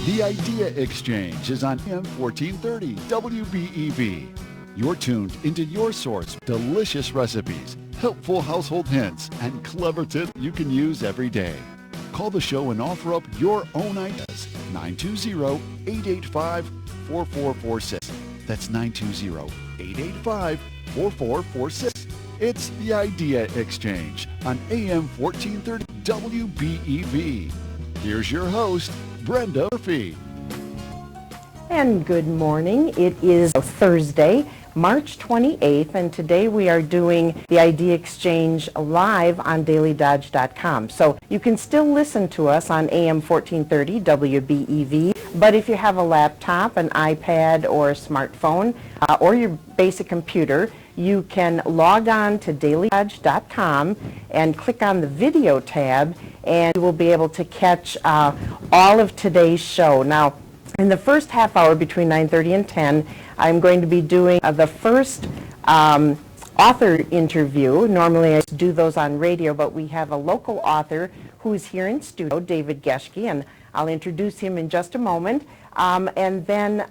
The Idea Exchange is on AM 1430 WBEV. You're tuned into your source of delicious recipes, helpful household hints, and clever tips you can use every day. Call the show and offer up your own ideas. 920-885-4446. That's 920-885-4446. It's The Idea Exchange on AM 1430 WBEV. Here's your host, Brenda Murphy. And good morning. It is Thursday, March 28th, and today we are doing the Idea Exchange live on dailydodge.com. So you can still listen to us on AM 1430 WBEV, but if you have a laptop, an iPad, or a smartphone, or your basic computer, you can log on to dailydodge.com and click on the video tab, and you will be able to catch all of today's show. Now, in the first half hour between 9:30 and 10, I'm going to be doing the first author interview. Normally I do those on radio, but we have a local author who is here in studio, David Geschke, and I'll introduce him in just a moment. And then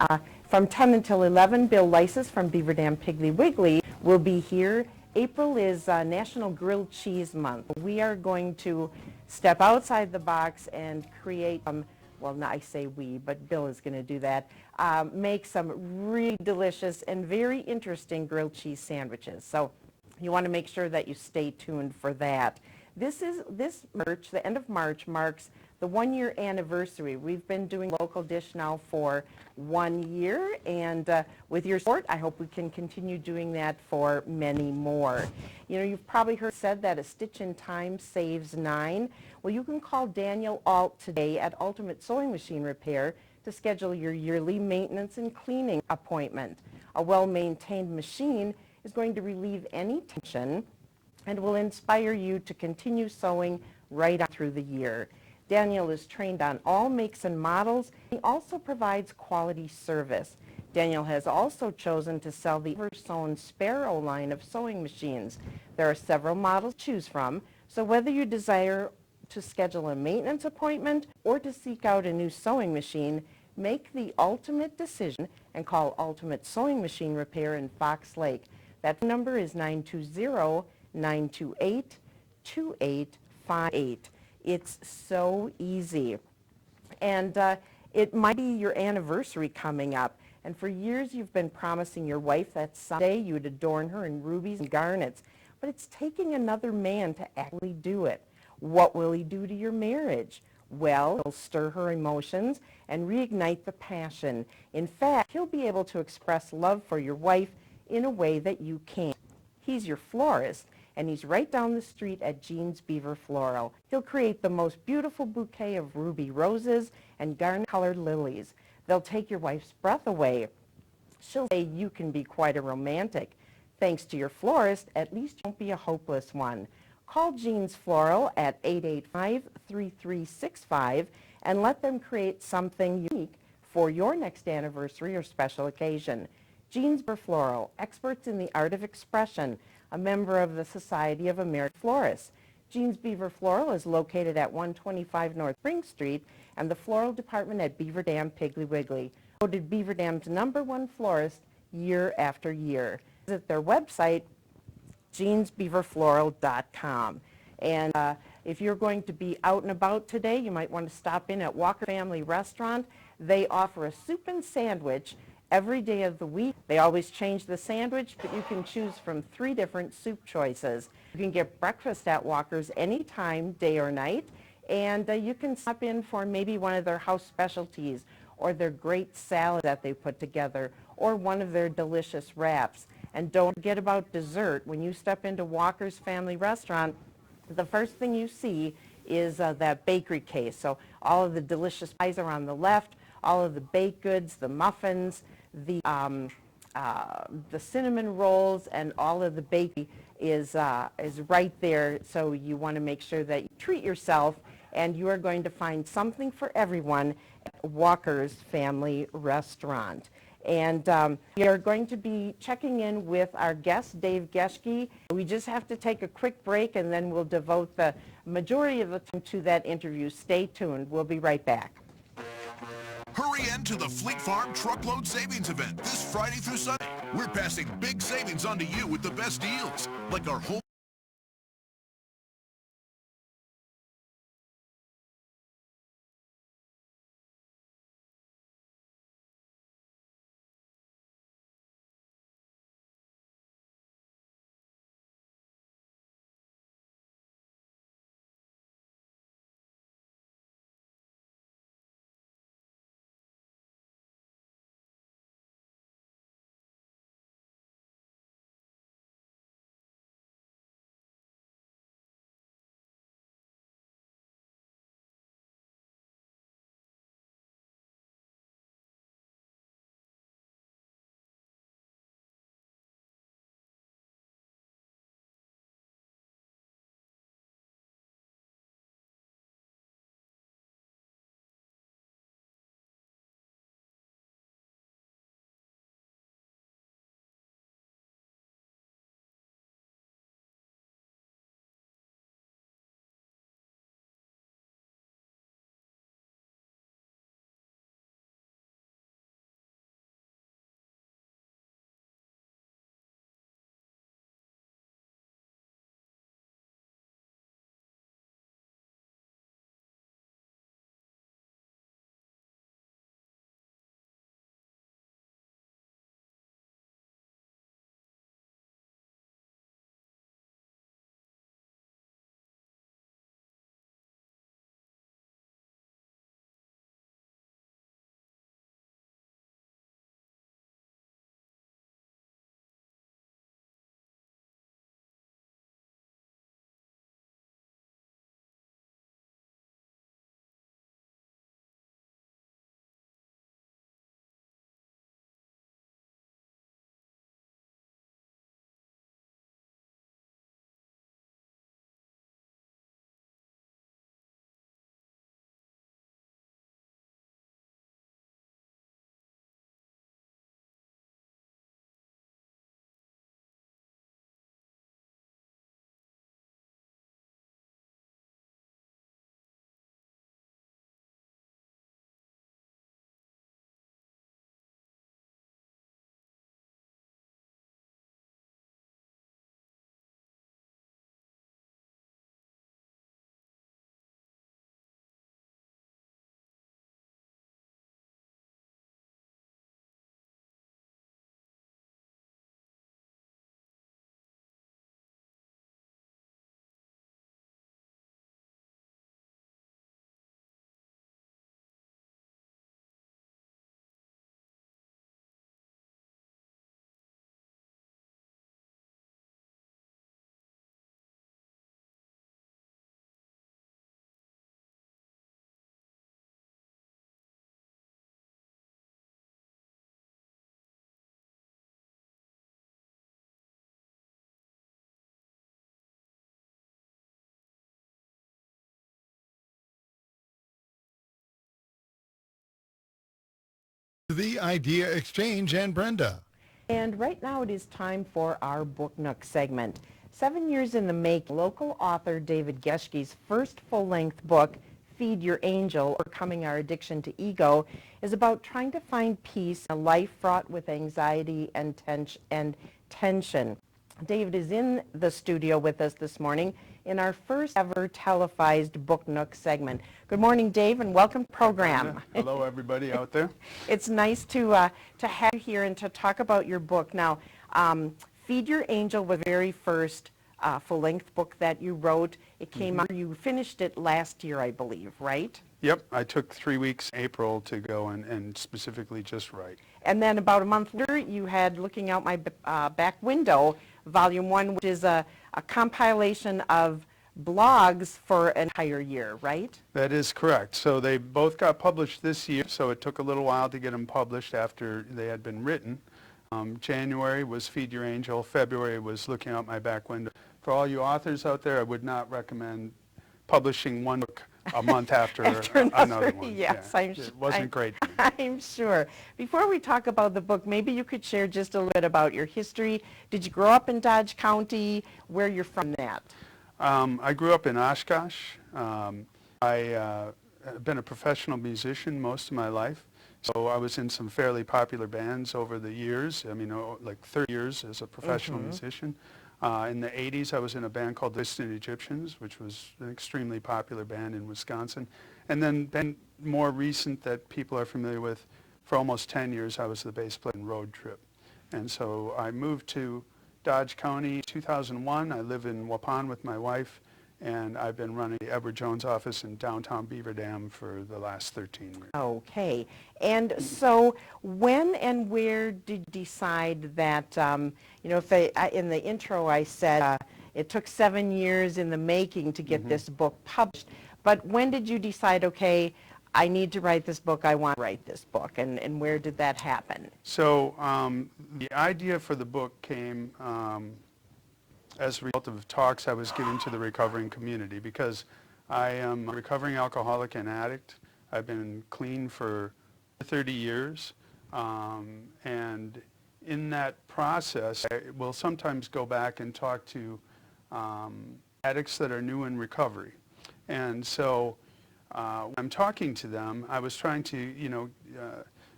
from 10 until 11, Bill Leisses from Beaver Piggly Wiggly will be here. April is National Grilled Cheese Month. We are going to step outside the box and create well, no, I say we, but Bill is going to do that, make some really delicious and very interesting grilled cheese sandwiches. So you want to make sure that you stay tuned for that. This March, the end of March, marks the 1-year anniversary. We've been doing Local Dish now for 1 year, and with your support, I hope we can continue doing that for many more. You know, you've probably heard said that a stitch in time saves 9. Well, you can call Daniel Alt today at Ultimate Sewing Machine Repair to schedule your yearly maintenance and cleaning appointment. A well-maintained machine is going to relieve any tension and will inspire you to continue sewing right on through the year. Daniel is trained on all makes and models. He also provides quality service. Daniel has also chosen to sell the Ever-Sewn Sparrow line of sewing machines. There are several models to choose from, so whether you desire to schedule a maintenance appointment or to seek out a new sewing machine, make the ultimate decision and call Ultimate Sewing Machine Repair in Fox Lake. That number is 920-928-2858. It's so easy. And it might be your anniversary coming up. And for years you've been promising your wife that someday you would adorn her in rubies and garnets. But it's taking another man to actually do it. What will he do to your marriage? Well, he'll stir her emotions and reignite the passion. In fact, he'll be able to express love for your wife in a way that you can't. He's your florist, and he's right down the street at Jean's Beaver Floral. He'll create the most beautiful bouquet of ruby roses and garnet-colored lilies. They'll take your wife's breath away. She'll say you can be quite a romantic. Thanks to your florist, at least you won't be a hopeless one. Call Jean's Floral at 885-3365 and let them create something unique for your next anniversary or special occasion. Jean's Beaver Floral, experts in the art of expression, a member of the Society of American Florists. Jean's Beaver Floral is located at 125 North Spring Street and the floral department at Beaver Dam Piggly Wiggly. Voted Beaver Dam's #1 florist year after year. Visit their website, jeansbeaverfloral.com. And if you're going to be out and about today, you might want to stop in at Walker Family Restaurant. They offer a soup and sandwich every day of the week. They always change the sandwich, but you can choose from 3 different soup choices. You can get breakfast at Walker's anytime, day or night, and you can stop in for maybe one of their house specialties or their great salad that they put together or one of their delicious wraps. And don't forget about dessert. When you step into Walker's Family Restaurant, the first thing you see is that bakery case. So all of the delicious pies are on the left, all of the baked goods, the muffins, the cinnamon rolls, and all of the bakery is right there. So you want to make sure that you treat yourself, and you are going to find something for everyone at Walker's Family Restaurant. And we are going to be checking in with our guest, Dave Geschke. We just have to take a quick break, and then we'll devote the majority of the time to that interview. Stay tuned. We'll be right back. Hurry in to the Fleet Farm Truckload Savings Event this Friday through Sunday. We're passing big savings on to you with the best deals, like our whole The Idea Exchange and Brenda. And right now it is time for our Book Nook segment. 7 years in the making, local author David Geschke's first full-length book, Feed Your Angel, Overcoming Our Addiction to Ego, is about trying to find peace in a life fraught with anxiety and tension. David is in the studio with us this morning in our first ever televised Book Nook segment. Good morning, Dave, and welcome to the program. Hello, everybody out there. It's nice to have you here and to talk about your book. Now, Feed Your Angel was the very first full-length book that you wrote. It came out, you finished it last year, I believe, right? Yep, I took 3 weeks in April to go and specifically just write. And then about a month later, you had Looking Out My Back Window, Volume 1, which is a compilation of blogs for an entire year, right? That is correct. So they both got published this year, so it took a little while to get them published after they had been written. January was Feed Your Angel. February was Looking Out My Back Window. For all you authors out there, I would not recommend publishing one book a month after another one. Yes, yeah, it wasn't great. I'm sure. Before we talk about the book, maybe you could share just a little bit about your history. Did you grow up in Dodge County? Where you're from that? I grew up in Oshkosh. I have been a professional musician most of my life, So I was in some fairly popular bands over the years. I mean, like 30 years as a professional musician. In the 80s, I was in a band called the Distant Egyptians, which was an extremely popular band in Wisconsin. And then more recent that people are familiar with, for almost 10 years, I was the bass player in Road Trip. And so I moved to Dodge County in 2001. I live in Waupun with my wife, and I've been running the Edward Jones office in downtown Beaver Dam for the last 13 years. Okay. And so when and where did you decide that, you know, in the intro I said it took 7 years in the making to get this book published, but when did you decide, okay, I need to write this book, I want to write this book, and where did that happen? So the idea for the book came as a result of talks I was giving to the recovering community, because I am a recovering alcoholic and addict. I've been clean for 30 years, and in that process I will sometimes go back and talk to addicts that are new in recovery. And so when I'm talking to them, I was trying to, you know,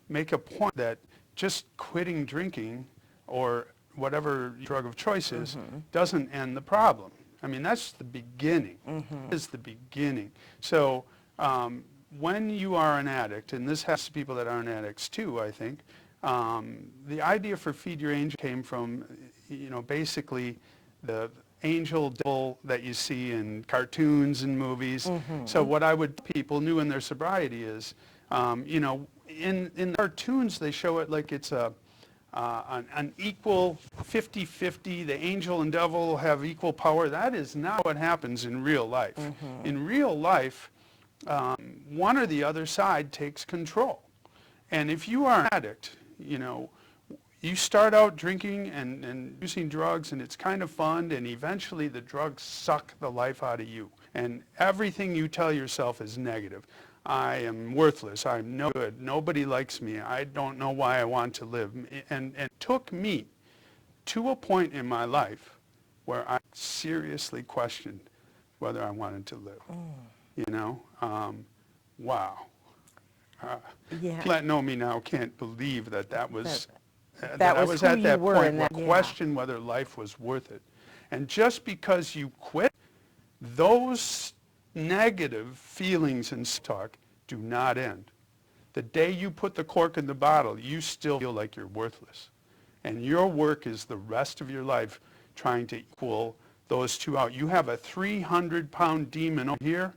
make a point that just quitting drinking or whatever drug of choice is doesn't end the problem. I mean, that's the beginning. Is the beginning. So when you are an addict, and this has to people that aren't addicts too, I think, the idea for Feed Your Angel came from, you know, basically the angel devil that you see in cartoons and movies. So what I would tell people new in their sobriety is, you know, in cartoons they show it like it's an equal 50-50, the angel and devil have equal power. That is not what happens in real life. In real life, one or the other side takes control. And if you are an addict, you know, you start out drinking and using drugs, and it's kind of fun, and eventually the drugs suck the life out of you. And everything you tell yourself is negative. I am worthless. I'm no good. Nobody likes me. I don't know why I want to live. And it took me to a point in my life where I seriously questioned whether I wanted to live. You know? Wow. People that know me now can't believe that was... that I was at that point where I questioned whether life was worth it. And just because you quit, those negative feelings and talk do not end. The day you put the cork in the bottle, you still feel like you're worthless. And your work is the rest of your life trying to equal those two out. You have a 300-pound demon over here.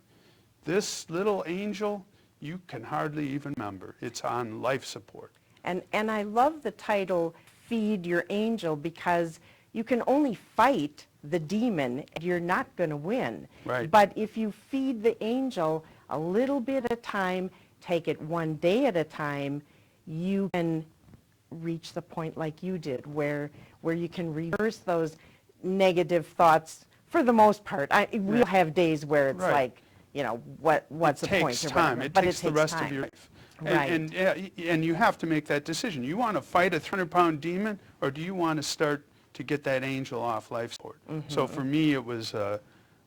This little angel, you can hardly even remember. It's on life support. And I love the title, Feed Your Angel, because you can only fight the demon, and you're not going to win. Right. But if you feed the angel a little bit at a time, take it one day at a time, you can reach the point like you did, where you can reverse those negative thoughts for the most part. We'll have days where it's like, you know, what's the point? It takes time. It takes the rest of your life. And you have to make that decision. You want to fight a 300-pound demon, or do you want to start to get that angel off life support? So for me, it was, you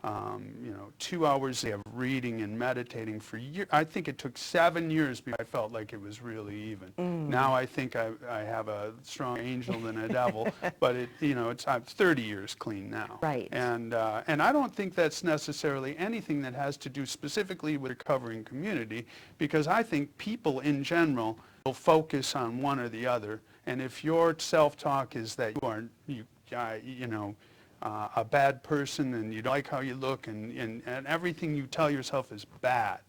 know, 2 hours of reading and meditating for years. I think it took 7 years before I felt like it was really even. Now I think I have a stronger angel than a devil, but it, you know, I'm 30 years clean now. Right. And I don't think that's necessarily anything that has to do specifically with the recovering community, because I think people in general will focus on one or the other. And if your self-talk is that you are, you know, a bad person, and you don't like how you look, and everything you tell yourself is bad,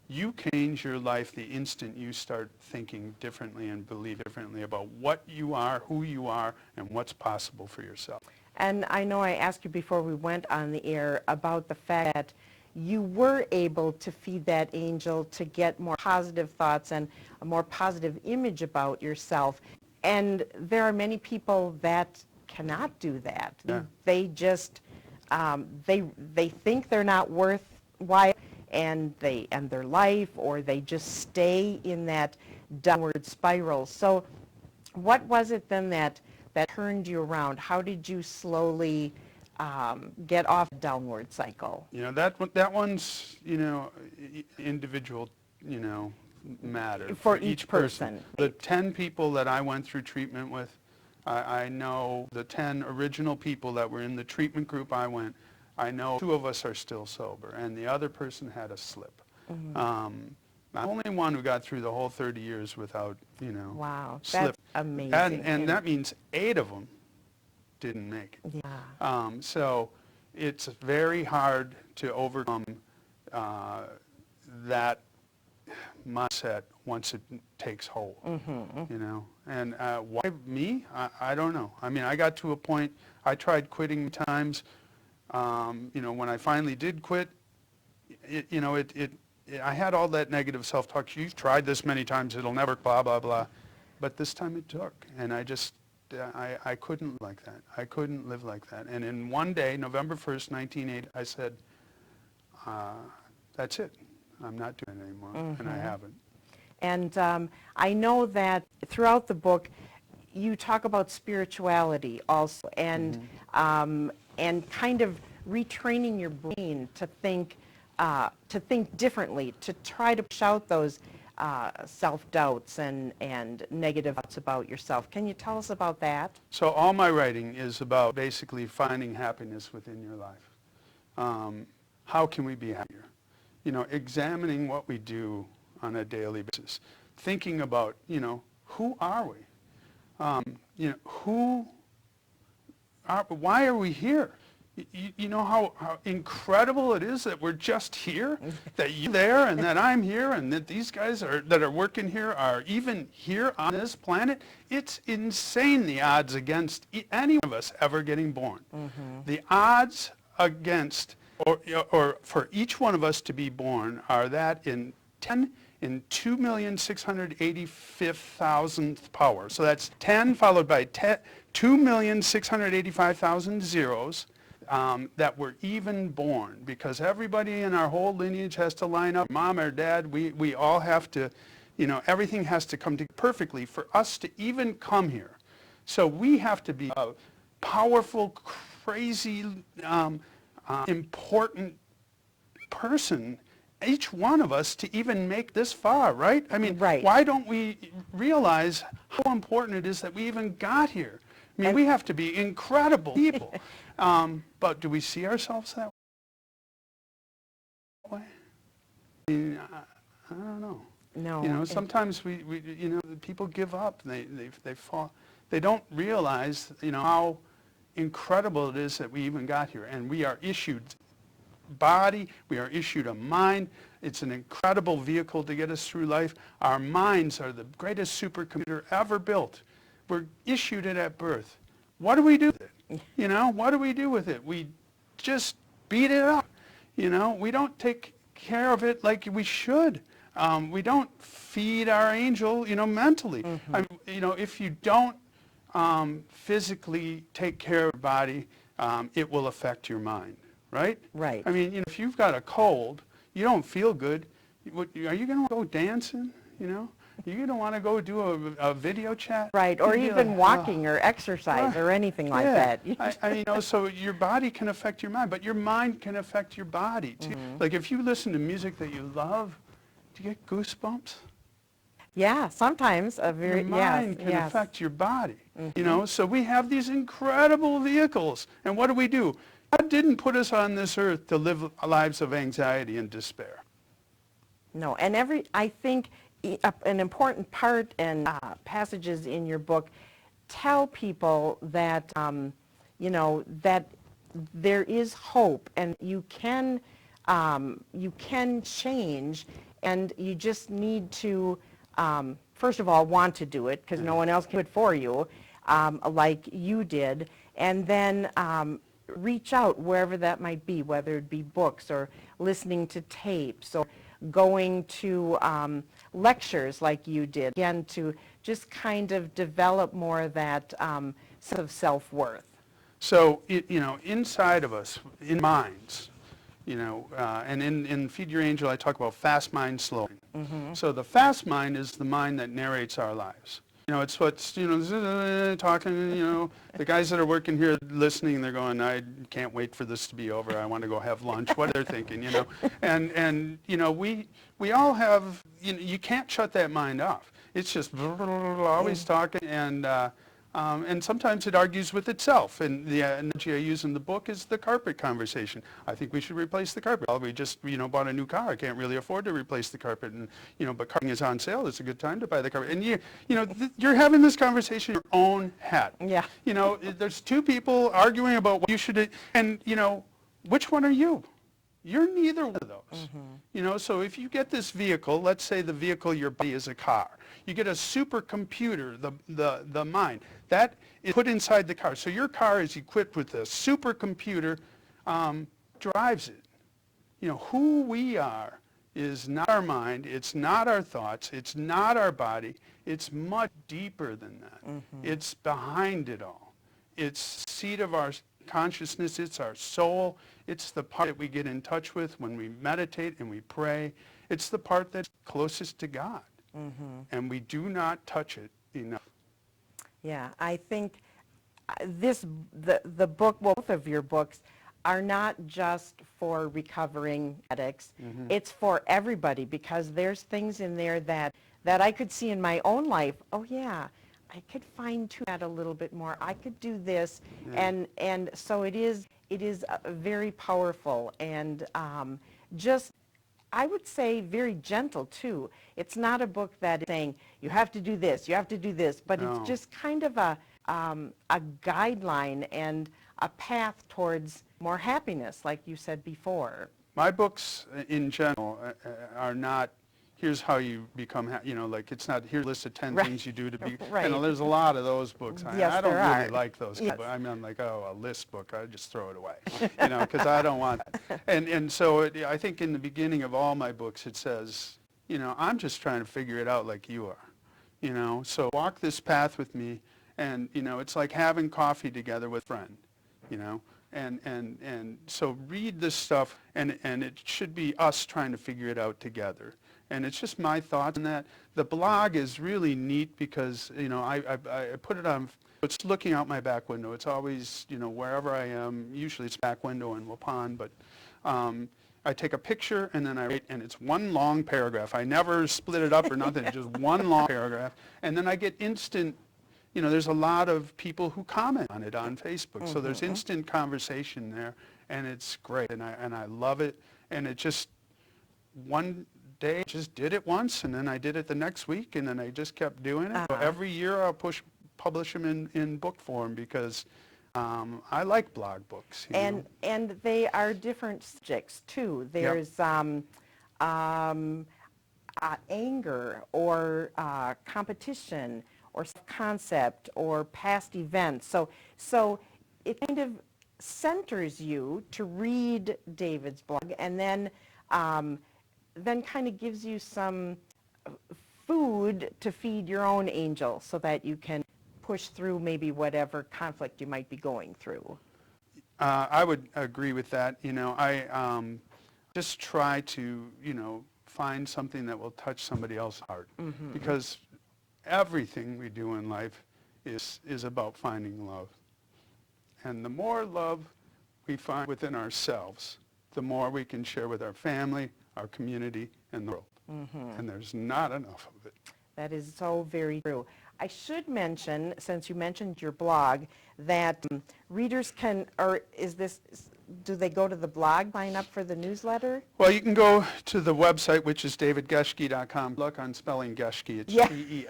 you can change your life the instant you start thinking differently and believe differently about what you are, who you are, and what's possible for yourself. And I know I asked you before we went on the air about the fact that you were able to feed that angel to get more positive thoughts and a more positive image about yourself. And there are many people that cannot do that. They just, they think they're not worthwhile, and they end their life, or they just stay in that downward spiral. So what was it then that turned you around? How did you slowly get off the downward cycle? You know, that one's, you know, individual, you know, matter For each person. The 10 people that I went through treatment with, I know the 10 original people that were in the treatment group I know 2 of us are still sober, and the other person had a slip. I'm the only one who got through the whole 30 years without, Wow, slip. that's amazing. And that means 8 of them didn't make it. Yeah. So it's very hard to overcome that mindset once it takes hold, And why me? I don't know. I mean, I got to a point, I tried quitting times. When I finally did quit, I had all that negative self-talk. You've tried this many times, it'll never, blah, blah, blah. But this time it took, and I just, I couldn't live like that. I couldn't live like that. And in one day, November 1st, 1980, I said, that's it. I'm not doing it anymore, and I haven't. And I know that throughout the book, you talk about spirituality also, and kind of retraining your brain to think differently, to try to push out those self-doubts and negative thoughts about yourself. Can you tell us about that? So all my writing is about basically finding happiness within your life. How can we be happier? Examining what we do on a daily basis, thinking about, who are we? Why are we here? You know how incredible it is that we're just here, that you're there and that I'm here and that these guys that are working here are even here on this planet? It's insane, the odds against any of us ever getting born. The odds against, or for each one of us to be born are that in 10 in 2,685,000th power. So that's 10 followed by 2,685,000 zeros. That were even born, because everybody in our whole lineage has to line up. Mom or dad, we all have to, everything has to come together perfectly for us to even come here. So we have to be a powerful, crazy, important person, each one of us, to even make this far, right? I mean, why don't we realize how important it is that we even got here? I mean, we have to be incredible people. But do we see ourselves that way? I mean, I don't know. No. Sometimes people give up. They fall. They don't realize, how incredible it is that we even got here. And we are issued body. We are issued a mind. It's an incredible vehicle to get us through life. Our minds are the greatest supercomputer ever built. We're issued it at birth. What do we do with it? What do we do with it? We just beat it up. We don't take care of it like we should. We don't feed our angel, mentally. If you don't physically take care of your body, it will affect your mind, right? Right. I mean, if you've got a cold, you don't feel good, are you going to go dancing, You're going to want to go do a video chat? Right, or even walking or exercise or anything like that. So your body can affect your mind, but your mind can affect your body too. Like if you listen to music that you love, do you get goosebumps? Yeah, sometimes. Your mind can affect your body. So we have these incredible vehicles. And what do? God didn't put us on this earth to live lives of anxiety and despair. No, and I think an important part and passages in your book tell people that, that there is hope and you can change, and you just need to, first of all, want to do it, because no one else can do it for you, like you did, and then reach out wherever that might be, whether it be books or listening to tapes or going to lectures like you did, again, to just kind of develop more of that sense of self-worth. So, inside of us, in minds, and in Feed Your Angel, I talk about fast mind, slow mind. So the fast mind is the mind that narrates our lives. It's what's, talking, the guys that are working here listening, they're going, I can't wait for this to be over. I want to go have lunch. What they're thinking, And we all have, you can't shut that mind off. It's just always talking, and sometimes it argues with itself. And the analogy I use in the book is the carpet conversation. I think we should replace the carpet. Well, we just, bought a new car. I can't really afford to replace the carpet. And, but carpeting is on sale. It's a good time to buy the carpet. And you're having this conversation in your own head. Yeah. There's two people arguing about what you should, and, which one are you? You're neither one of those. So if you get this vehicle, let's say the vehicle your body is a car. You get a supercomputer, the mind. That is put inside the car. So your car is equipped with a supercomputer, drives it. Who we are is not our mind, it's not our thoughts, it's not our body, it's much deeper than that. It's behind it all. It's the seat of our consciousness, it's our soul, it's the part that we get in touch with when we meditate and we pray. It's the part that's closest to God. And we do not touch it enough. Yeah, I think the book, both of your books, are not just for recovering addicts. It's for everybody, because there's things in there that I could see in my own life. Oh yeah, I could fine-tune that a little bit more. I could do this, and so it is very powerful, and just, I would say, very gentle too. It's not a book that is saying you have to do this, you have to do this, but it's just kind of a guideline and a path towards more happiness, like you said before. My books in general are not, here's how you become happy, like it's not, here's a list of 10 things you do to be, there's a lot of those books. Yes, I don't there really are. like those. Yes. But I'm like, a list book, I just throw it away, because I don't want that. And so I think in the beginning of all my books it says, I'm just trying to figure it out like you are, so walk this path with me, and, it's like having coffee together with a friend, and so read this stuff, and it should be us trying to figure it out together. And it's just my thoughts on that. The blog is really neat because, I put it on, it's looking out my back window. It's always, wherever I am, usually it's back window in Waupun, but I take a picture and then I write, and it's one long paragraph. I never split it up or nothing, it's just one long paragraph. And then I get instant, there's a lot of people who comment on it on Facebook. So there's instant conversation there, and it's great, and I love it. And it just, one day, I just did it once, and then I did it the next week, and then I just kept doing it. So every year I'll publish them in book form, because I like blog books. And they are different subjects too. There's anger, or competition, or concept, or past events. So it kind of centers you to read David's blog, and then kind of gives you some food to feed your own angel, so that you can push through maybe whatever conflict you might be going through. I would agree with that. I just try to, find something that will touch somebody else's heart, because everything we do in life is about finding love. And the more love we find within ourselves, the more we can share with our family, our community, and the world. And there's not enough of it. That is so very true. I should mention, since you mentioned your blog, that readers can, or do they go to the blog, sign up for the newsletter? Well, you can go to the website, which is davidgeschke.com. Look on spelling Geschke. It's G-E-S-C-H-K-E.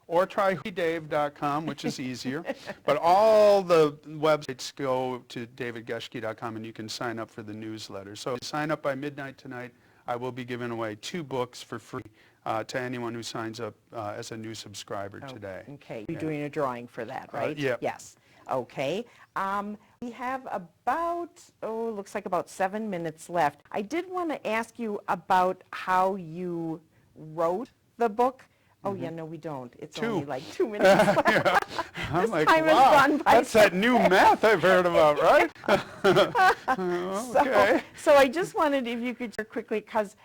Or try dave.com, which is easier. But all the websites go to davidgeschke.com, and you can sign up for the newsletter. So if you sign up by midnight tonight, I will be giving away 2 books for free to anyone who signs up as a new subscriber today. Okay, you're doing a drawing for that, right? Yeah. Yes. Okay. We have about, looks like about 7 minutes left. I did want to ask you about how you wrote the book. Oh, yeah, no, we don't. It's only like 2 minutes left. Yeah. I'm like, time has wow, gone by that's that new math I've heard about, right? Okay. So I just wanted, if you could share quickly, because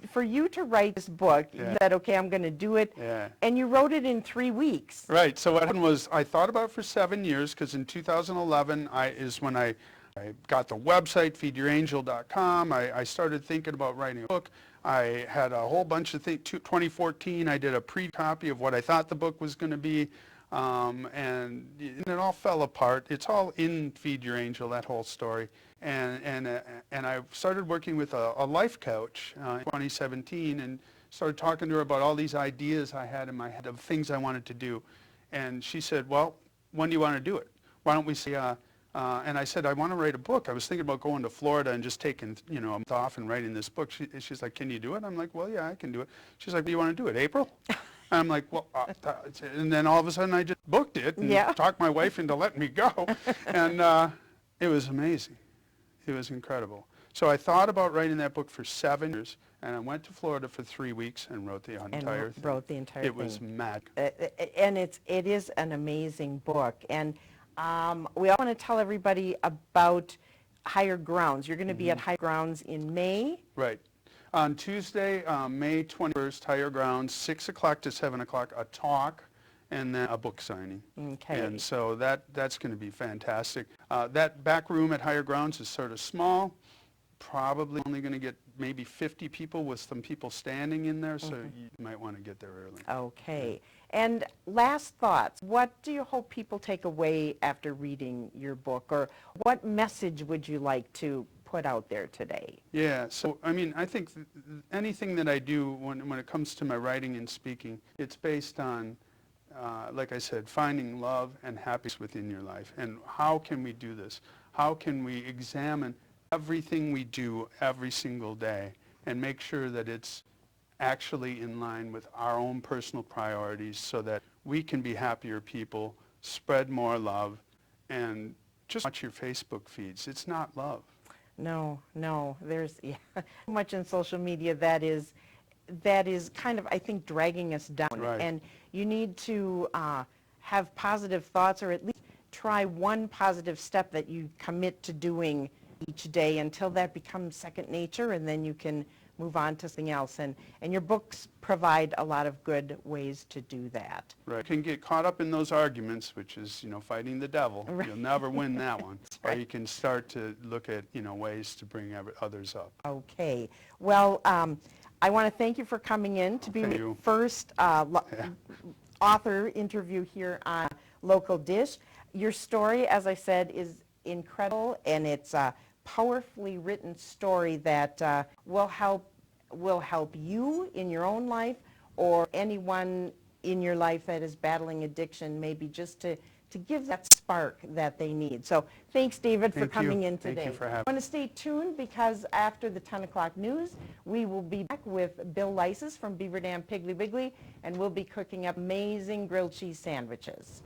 for you to write this book, you said, okay, I'm going to do it, and you wrote it in 3 weeks. Right. So what happened was I thought about it for 7 years, because in 2011 is when I I got the website, feedyourangel.com. I started thinking about writing a book. I had a whole bunch of things. 2014, I did a pre-copy of what I thought the book was going to be, and it all fell apart. It's all in Feed Your Angel, that whole story. And I started working with a life coach in 2017 and started talking to her about all these ideas I had in my head of things I wanted to do. And she said, well, when do you want to do it? Why don't we see, and I said, I want to write a book. I was thinking about going to Florida and just taking, a month off and writing this book. She's like, can you do it? I'm like, well, yeah, I can do it. She's like, do you want to do it, April? And I'm like, well, and then all of a sudden I just booked it and talked my wife into letting me go. And it was amazing. It was incredible. So I thought about writing that book for 7 years, and I went to Florida for 3 weeks and wrote the entire thing. Wrote the entire thing. It was magic. And it is an amazing book. And we all want to tell everybody about Higher Grounds. You're going to be at Higher Grounds in May. Right. On Tuesday, May 21st, Higher Grounds, 6 o'clock to 7 o'clock, a talk, and then a book signing. Okay. And so that's going to be fantastic. That back room at Higher Grounds is sort of small. Probably only going to get maybe 50 people with some people standing in there, so you might want to get there early. Okay. And last thoughts. What do you hope people take away after reading your book, or what message would you like to put out there today? Yeah, so I mean, I think anything that I do when it comes to my writing and speaking, it's based on, like I said, finding love and happiness within your life. And how can we do this? How can we examine everything we do every single day and make sure that it's actually in line with our own personal priorities so that we can be happier people, spread more love, and just watch your Facebook feeds. It's not love. No, there's so much in social media that is kind of, I think, dragging us down. Right. And you need to have positive thoughts, or at least try one positive step that you commit to doing each day until that becomes second nature, and then you can move on to something else. And your books provide a lot of good ways to do that. Right. You can get caught up in those arguments, which is, fighting the devil. Right. You'll never win that one. Right. Or you can start to look at, ways to bring others up. Okay. Well, I want to thank you for coming in to be my first author interview here on Local Dish. Your story, as I said, is incredible, and it's a powerfully written story that will help you in your own life, or anyone in your life that is battling addiction, maybe just to give that spark that they need. So thanks, David, for coming in today. Thank you for having me. I want to stay tuned, because after the 10 o'clock news, we will be back with Bill Leisses from Beaver Dam Piggly Wiggly, and we'll be cooking up amazing grilled cheese sandwiches.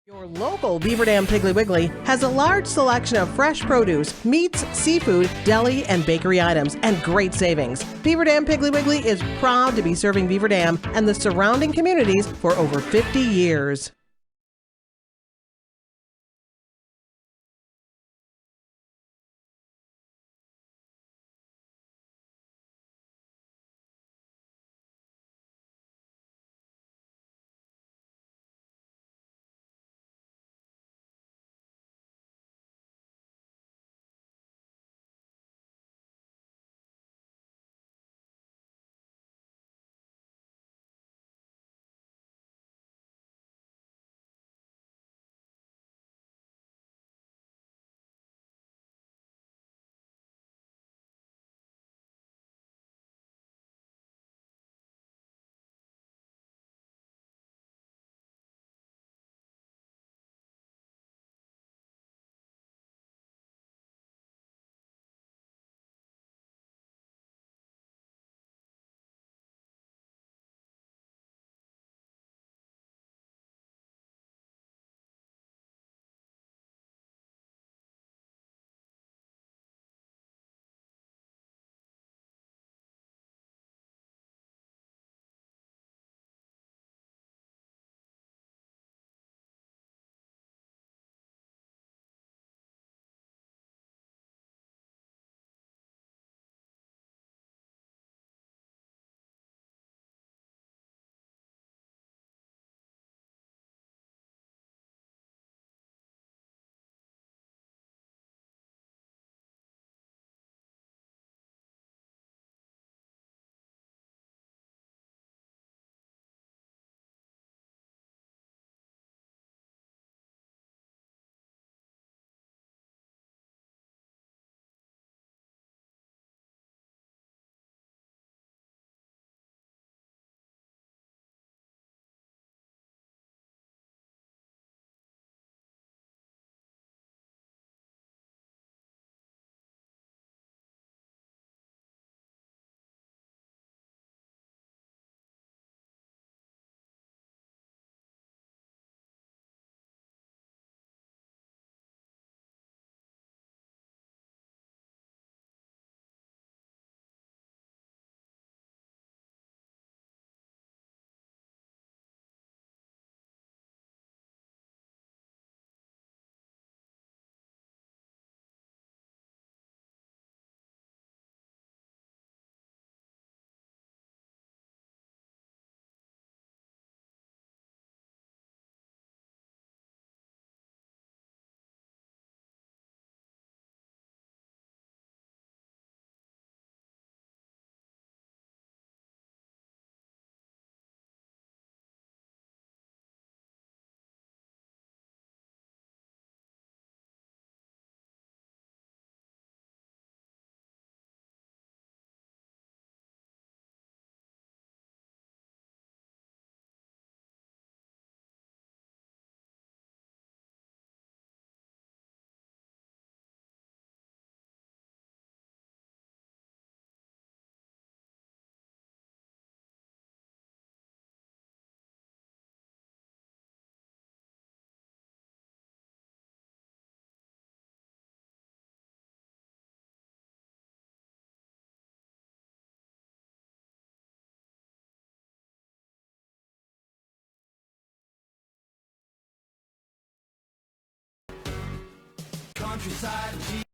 Your local Beaver Dam Piggly Wiggly has a large selection of fresh produce, meats, seafood, deli, and bakery items, and great savings. Beaver Dam Piggly Wiggly is proud to be serving Beaver Dam and the surrounding communities for over 50 years. Countryside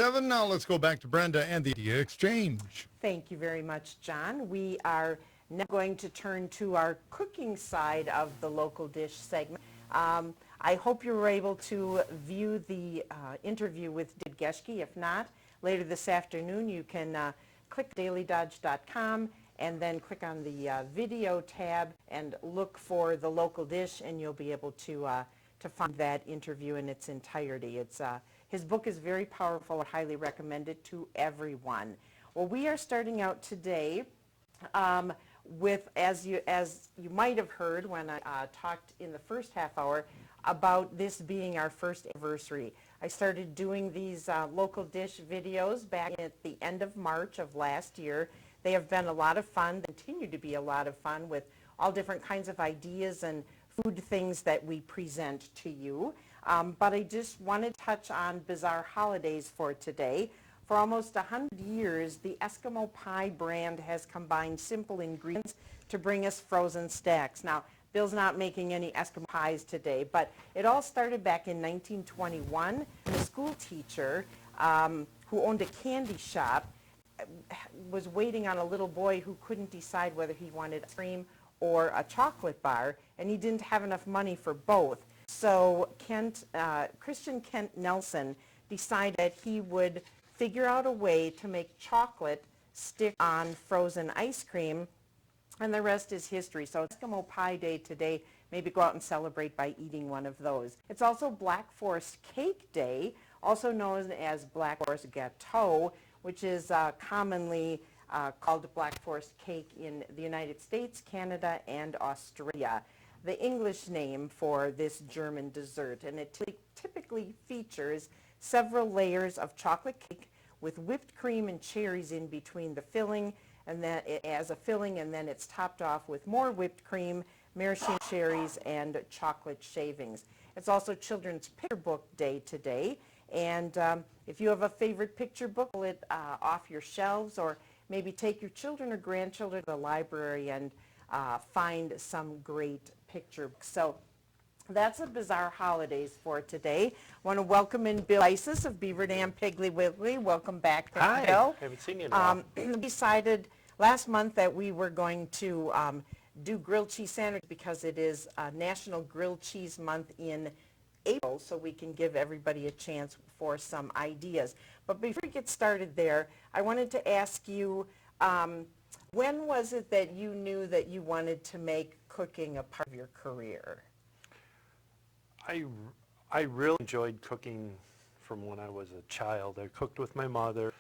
7. Now let's go back to Brenda and the Idea Exchange. Thank you very much, John. We are now going to turn to our cooking side of the local dish segment. I hope you were able to view the interview with David Geschke. If not, later this afternoon you can click dailydodge.com and then click on the video tab and look for the local dish, and you'll be able to find that interview in its entirety. His book is very powerful. I highly recommend it to everyone. Well, we are starting out today with, as you might have heard when I talked in the first half hour, about this being our first anniversary. I started doing these local dish videos back at the end of March of last year. They have been a lot of fun. They continue to be a lot of fun with all different kinds of ideas and food things that we present to you. But I just wanted to touch on bizarre holidays for today. For almost 100 years, the Eskimo Pie brand has combined simple ingredients to bring us frozen stacks. Now, Bill's not making any Eskimo pies today, but it all started back in 1921 when a school teacher who owned a candy shop was waiting on a little boy who couldn't decide whether he wanted ice cream or a chocolate bar, and he didn't have enough money for both. So Christian Kent Nelson decided that he would figure out a way to make chocolate stick on frozen ice cream, and the rest is history. So Eskimo Pie Day today. Maybe go out and celebrate by eating one of those. It's also Black Forest Cake Day, also known as Black Forest Gâteau, which is commonly called Black Forest cake in the United States, Canada, and Australia. The English name for this German dessert, and it typically features several layers of chocolate cake with whipped cream and cherries in between the filling, and then as a filling, and then it's topped off with more whipped cream, maraschino cherries, and chocolate shavings. It's also Children's Picture Book Day today, and if you have a favorite picture book, pull it off your shelves, or maybe take your children or grandchildren to the library and find some great picture books. So that's the bizarre holidays for today. I want to welcome in Bill Leisses of Beaver Dam Piggly Wiggly. Welcome back, Bill. Hi, I haven't seen you in a while. We decided last month that we were going to do grilled cheese sandwich because it is National Grilled Cheese Month in April, so we can give everybody a chance for some ideas. But before we get started there, I wanted to ask you, when was it that you knew that you wanted to make cooking a part of your career? I really enjoyed cooking from when I was a child. I cooked with my mother.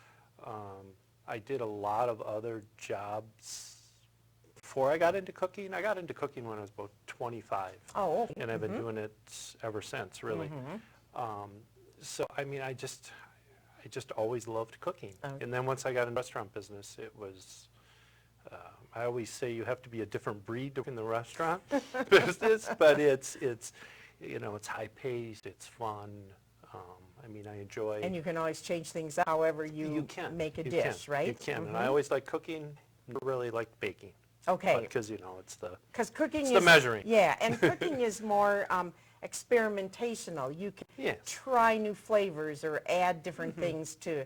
I did a lot of other jobs before I got into cooking. I got into cooking when I was about 25. Oh, okay. And I've been doing it ever since, really. So, I mean, I just always loved cooking. Okay. And then once I got in the restaurant business, it was, I always say you have to be a different breed to work in the restaurant business, but it's you know, it's high paced, it's fun. I mean, I enjoy. And you can always change things up however you can make a you dish, can. right? You can, and I always like cooking. Never really liked baking. Okay. Because you know, it's the cooking the measuring. Yeah, and cooking is more experimentational. You can try new flavors or add different things to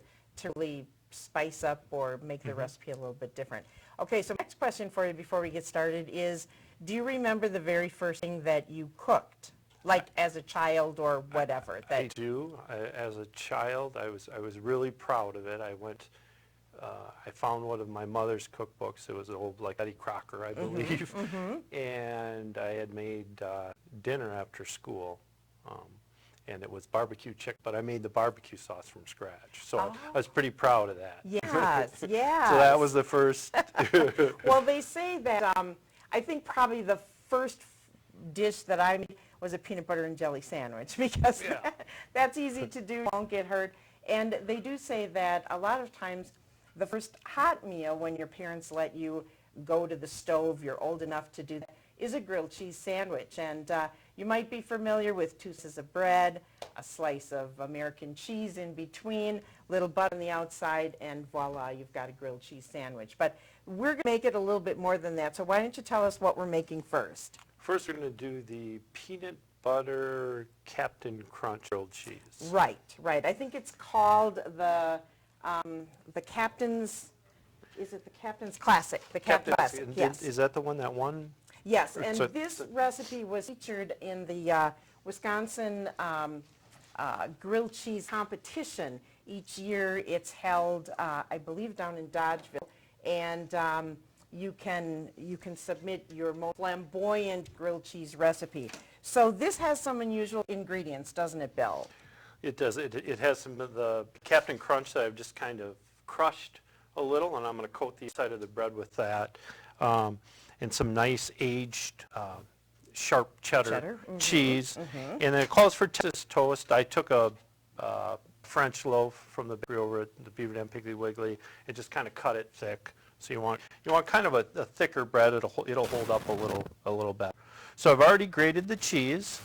really spice up or make the recipe a little bit different. Okay, so next question for you before we get started is, do you remember the very first thing that you cooked? Like as a child or whatever. I do. As a child, I was really proud of it. I went, I found one of my mother's cookbooks. It was an old, like, Betty Crocker, I believe. And I had made dinner after school. And it was barbecue chicken, but I made the barbecue sauce from scratch. So I was pretty proud of that. Yes, yes. So that was the first. Well, they say that, I think probably the first dish that I made was a peanut butter and jelly sandwich, because that's easy to do, won't get hurt. And they do say that a lot of times the first hot meal when your parents let you go to the stove, you're old enough to do that, is a grilled cheese sandwich. And you might be familiar with 2 slices of bread, a slice of American cheese in between, little butter on the outside, and voila, you've got a grilled cheese sandwich. But we're going to make it a little bit more than that, so why don't you tell us what we're making first? First, we're going to do the peanut butter Captain Crunch grilled cheese. Right, right. I think it's called the Captain's, is it the Captain's Classic? The Captain's Classic, yes. Is that the one that won? Yes, and this recipe was featured in the Wisconsin grilled cheese competition. Each year it's held, I believe, down in Dodgeville, and you can submit your most flamboyant grilled cheese recipe. So this has some unusual ingredients, doesn't it, Bill? It does. It has some of the Captain Crunch that I've just kind of crushed a little, and I'm going to coat the side of the bread with that. And some nice aged sharp cheddar cheese. And then it calls for Texas toast. I took a French loaf from the bakery over at the Beaver Dam Piggly Wiggly and just kind of cut it thick. So you want kind of a thicker bread. It'll hold up a little better. So I've already grated the cheese.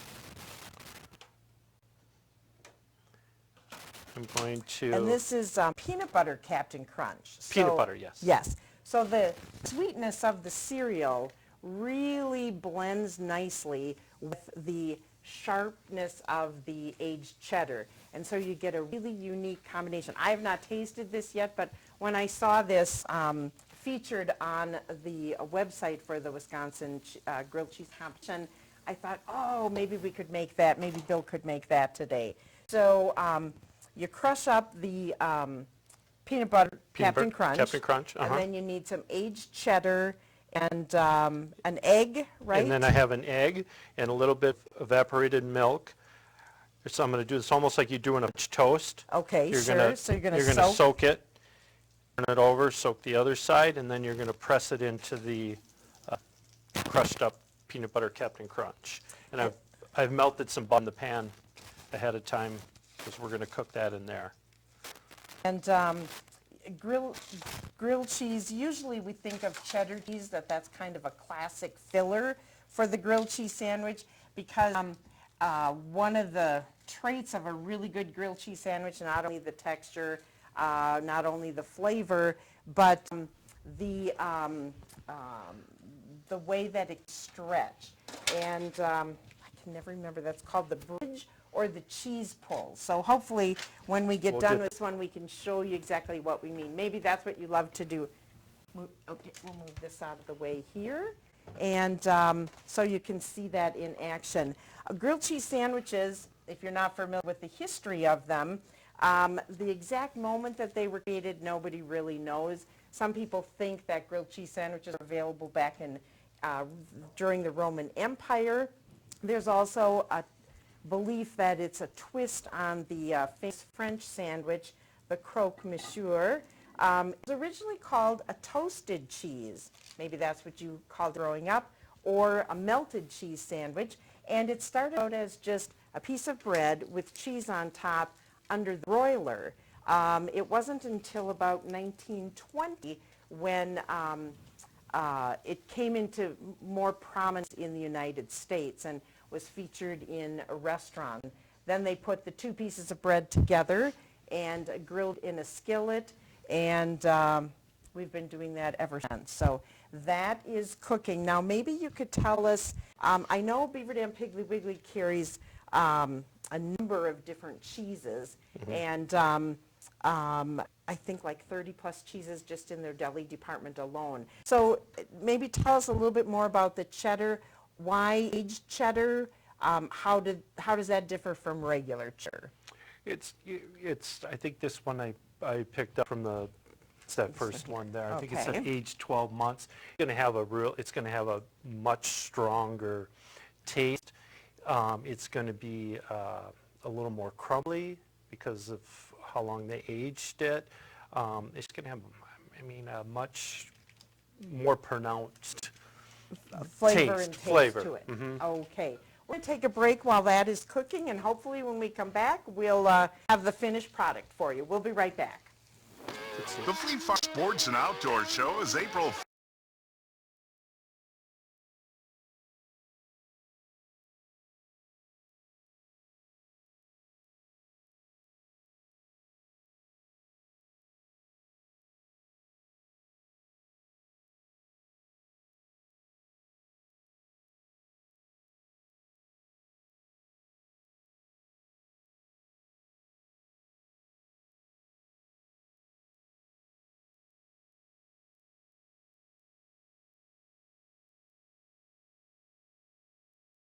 I'm going to... And this is peanut butter Captain Crunch. Peanut butter, yes. Yes. So the sweetness of the cereal really blends nicely with the sharpness of the aged cheddar. And so you get a really unique combination. I have not tasted this yet, but when I saw this featured on the website for the Wisconsin grilled cheese competition, I thought, oh, maybe we could make that. Maybe Bill could make that today. So you crush up the peanut butter Captain Crunch. Captain Crunch, And then you need some aged cheddar and an egg, right? And then I have an egg and a little bit of evaporated milk. So I'm going to do this almost like you're doing a French toast. Okay, You're sure. Gonna, So you're going to soak it, turn it over, soak the other side, and then you're going to press it into the crushed up peanut butter Captain Crunch. And I've melted some butter in the pan ahead of time because we're going to cook that in there. And grilled cheese, usually we think of cheddar cheese, that's kind of a classic filler for the grilled cheese sandwich, because one of the traits of a really good grilled cheese sandwich, not only the texture, not only the flavor, but the way that it stretch. And I can never remember, that's called the bridge or the cheese pull. So hopefully when we get done with this one, we can show you exactly what we mean. Maybe that's what you love to do. Okay, we'll move this out of the way here. And so you can see that in action. Grilled cheese sandwiches, if you're not familiar with the history of them, the exact moment that they were created, nobody really knows. Some people think that grilled cheese sandwiches are available back in during the Roman Empire. There's also a belief that it's a twist on the famous French sandwich, the croque monsieur. It was originally called a toasted cheese. Maybe that's what you called it growing up, or a melted cheese sandwich. And it started out as just a piece of bread with cheese on top under the broiler. It wasn't until about 1920 when it came into more prominence in the United States and was featured in a restaurant. Then they put the two pieces of bread together and grilled in a skillet, and we've been doing that ever since. So that is cooking. Now maybe you could tell us, I know Beaver Dam Piggly Wiggly carries a number of different cheeses, and I think like 30 plus cheeses just in their deli department alone. So maybe tell us a little bit more about the cheddar. Why aged cheddar? How does that differ from regular cheddar? It's I think this one I picked up from that first one there. I think it's an aged 12 months. It's going to have a much stronger taste. It's going to be a little more crumbly because of how long they aged it. It's going to have, a much more pronounced flavor and taste flavor. to it. Okay. We're going to take a break while that is cooking, and hopefully when we come back, we'll have the finished product for you. We'll be right back. The Fleet Farm Sports and Outdoor Show is April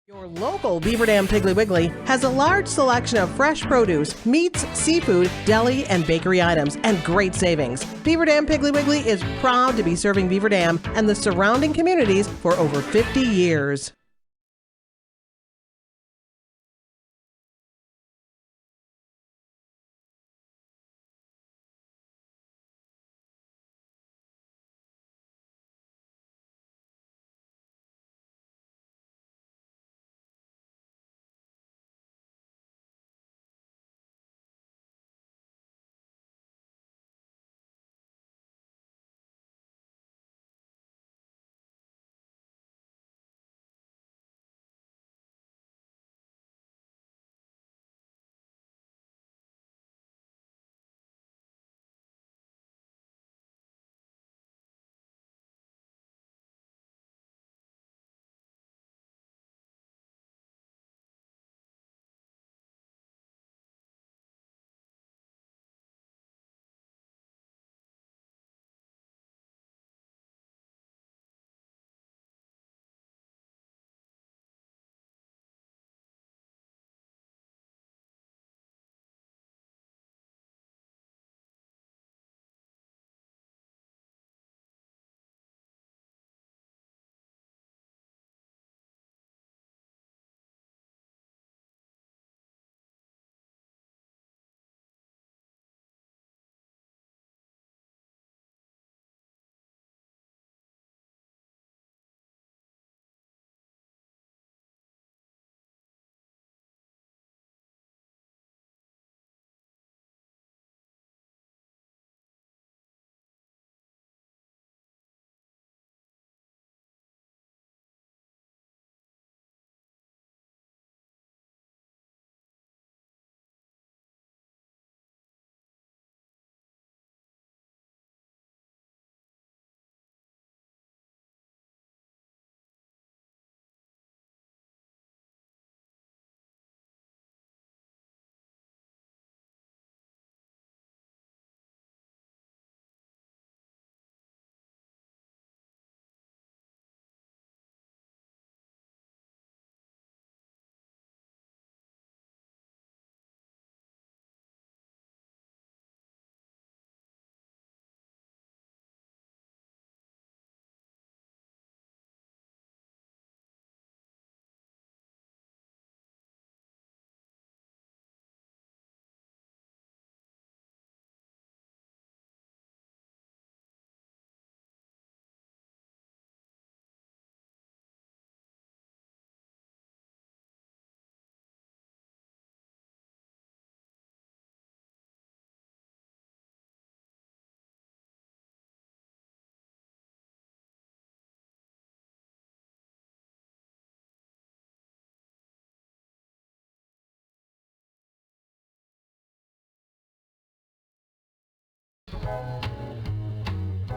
Your local Beaver Dam Piggly Wiggly has a large selection of fresh produce, meats, seafood, deli, and bakery items, and great savings. Beaver Dam Piggly Wiggly is proud to be serving Beaver Dam and the surrounding communities for over 50 years.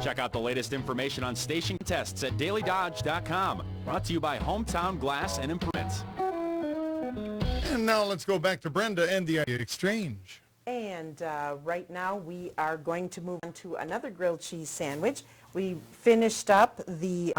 Check out the latest information on station tests at dailydodge.com. Brought to you by Hometown Glass and Improvements. And now let's go back to Brenda and the exchange. And right now we are going to move on to another grilled cheese sandwich. We finished up the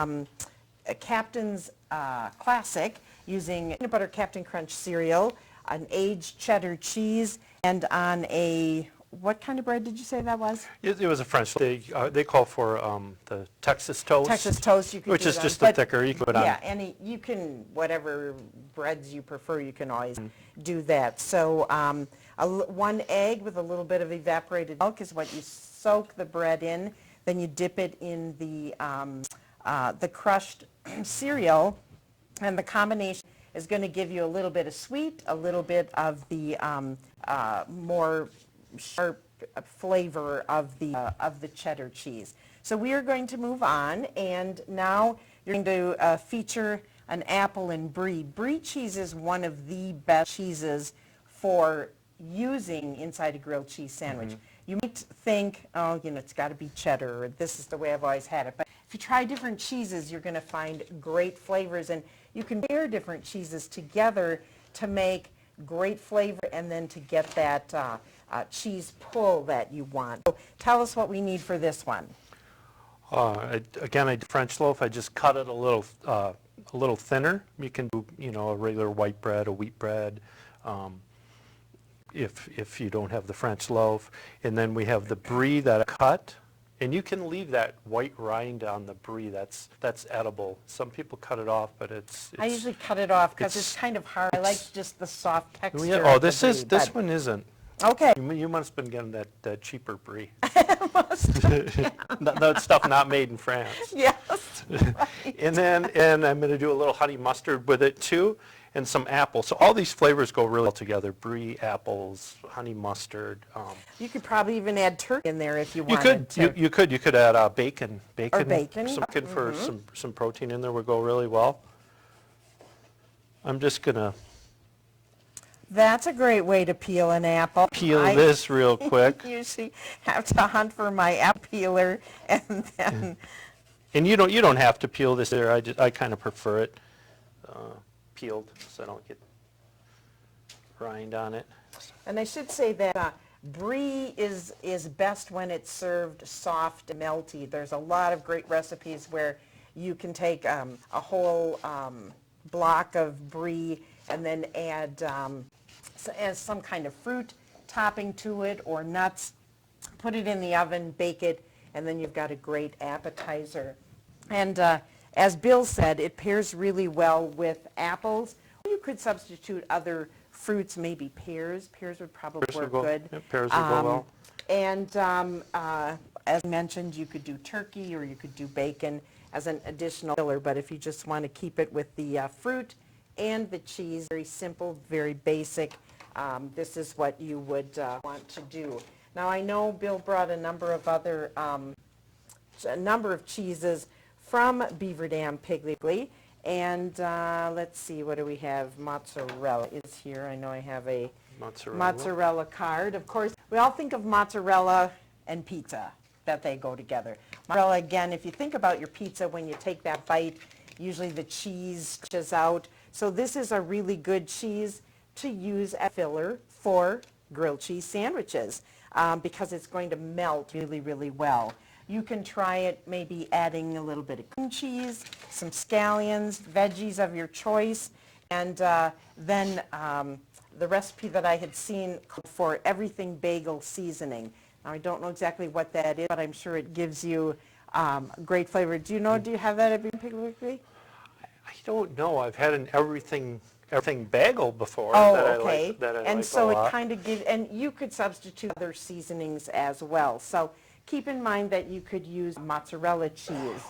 Captain's Classic using peanut butter Captain Crunch cereal, an aged cheddar cheese, and on a, what kind of bread did you say that was? It was a French. They call for the Texas toast. Texas toast, you can which do is that. just the thicker. You can put on. Yeah, you can, whatever breads you prefer, you can always do that. So 1 egg with a little bit of evaporated milk is what you soak the bread in. Then you dip it in the crushed cereal, and the combination is going to give you a little bit of sweet, a little bit of the more sharp flavor of the cheddar cheese. So we are going to move on, and now you're going to feature an apple and brie. Brie cheese is one of the best cheeses for using inside a grilled cheese sandwich. You might think, oh, it's got to be cheddar, or this is the way I've always had it. But if you try different cheeses, you're going to find great flavors, and you can pair different cheeses together to make great flavor and then to get that cheese pull that you want. So tell us what we need for this one. Again, I did French loaf. I just cut it a little a little thinner. You can do, you know, a regular white bread, a wheat bread, if you don't have the French loaf. And then we have the brie that I cut. And you can leave that white rind on the brie. That's edible. Some people cut it off, but it's I usually cut it off because it's kind of hard. I like just the soft texture. Yeah, of this the is brie, this one isn't. Okay. You must have been getting that cheaper brie. That stuff not made in France. Yes. Right. And I'm going to do a little honey mustard with it too, and some apples. So all these flavors go really well together: brie, apples, honey mustard. You could probably even add turkey in there if you wanted. You could add bacon. Or bacon. Some bacon for some protein in there would go really well. I'm just gonna That's a great way to peel an apple. peel this real quick. Usually have to hunt for my apple peeler and then. And you don't have to peel this there. I kind of prefer it peeled so I don't get rind on it. And I should say that brie is best when it's served soft and melty. There's a lot of great recipes where you can take a whole block of brie and then add some kind of fruit topping to it or nuts, put it in the oven, bake it, and then you've got a great appetizer. And as Bill said, it pairs really well with apples. You could substitute other fruits, maybe pears. Pears would probably work good. Yeah, pears would go well. And as mentioned, you could do turkey or you could do bacon as an additional filler. But if you just want to keep it with the fruit and the cheese, very simple, very basic, this is what you would want to do. Now I know Bill brought a number of other, cheeses from Beaver Dam Piggly Wiggly. And let's see, what do we have? Mozzarella is here. I know I have a mozzarella card. Of course, we all think of mozzarella and pizza, that they go together. Mozzarella, again, if you think about your pizza, when you take that bite, usually the cheese is out. So this is a really good cheese to use as filler for grilled cheese sandwiches because it's going to melt really, really well. You can try it maybe adding a little bit of cream cheese, some scallions, veggies of your choice, and then the recipe that I had seen called for everything bagel seasoning. Now I don't know exactly what that is, but I'm sure it gives you great flavor. Do you have that at Piggly Wiggly? I don't know. I've had an everything bagel before. Oh, that okay. I like, that I and like so a lot. it kind of gives, and you could substitute other seasonings as well. So keep in mind that you could use mozzarella cheese.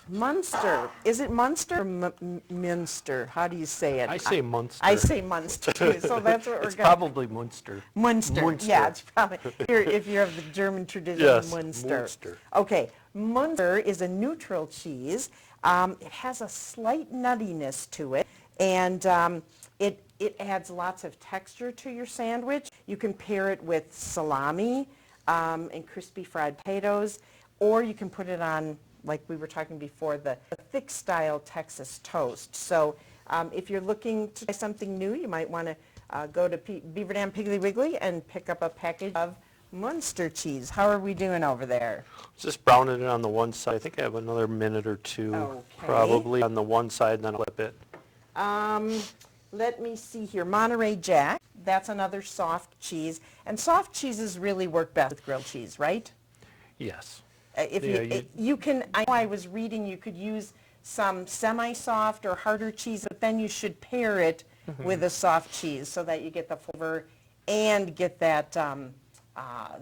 Munster. Is it Munster or Minster? How do you say it? I say Munster. I say Munster too. So that's what we're It's going to. probably Munster. Munster. Yeah, it's probably if you're of the German tradition. Yes, Munster. Munster. Okay, Munster is a neutral cheese. It has a slight nuttiness to it, and it adds lots of texture to your sandwich. You can pair it with salami and crispy fried potatoes, or you can put it on, like we were talking before, the thick style Texas toast. So if you're looking to try something new, you might want to go to Beaver Dam Piggly Wiggly and pick up a package of Munster cheese. How are we doing over there? Just browning it on the one side. I think I have another minute or two probably on the one side, and then I'll flip it. Let me see here. Monterey Jack. That's another soft cheese. And soft cheeses really work best with grilled cheese, right? Yes. You can, I know I was reading you could use some semi-soft or harder cheese, but then you should pair it with a soft cheese so that you get the flavor and get that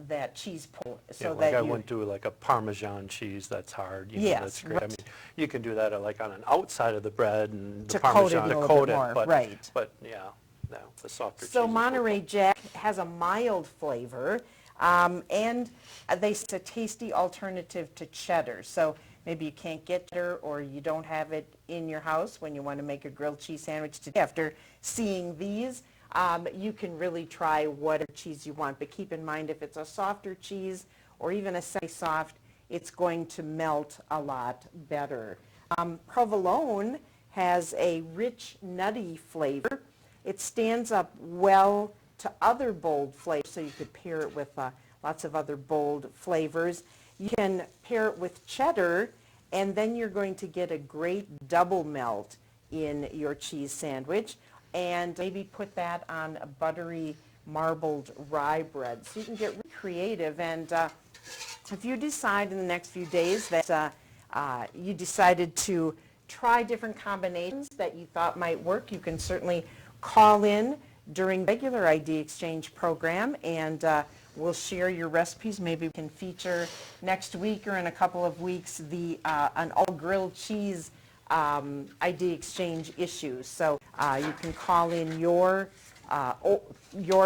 that cheese pull. So like I wouldn't do like a Parmesan cheese that's hard. You know, yes, that's great. right. I mean, you can do that like on an outside of the bread and the to Parmesan coat it a to little coat bit it. more, But, right. But yeah, no, the softer cheese. So Monterey Jack has a mild flavor, and it's a tasty alternative to cheddar. So maybe you can't get cheddar or you don't have it in your house when you want to make a grilled cheese sandwich today. After seeing these, you can really try whatever cheese you want. But keep in mind, if it's a softer cheese or even a semi-soft, it's going to melt a lot better. Provolone has a rich, nutty flavor. It stands up well to other bold flavors, so you could pair it with lots of other bold flavors. You can pair it with cheddar, and then you're going to get a great double melt in your cheese sandwich, and maybe put that on a buttery marbled rye bread. So you can get really creative, and if you decide in the next few days that you decided to try different combinations that you thought might work, you can certainly call in during the regular ID exchange program, and we'll share your recipes. Maybe we can feature next week or in a couple of weeks an all grilled cheese ID exchange issue. So you can call in your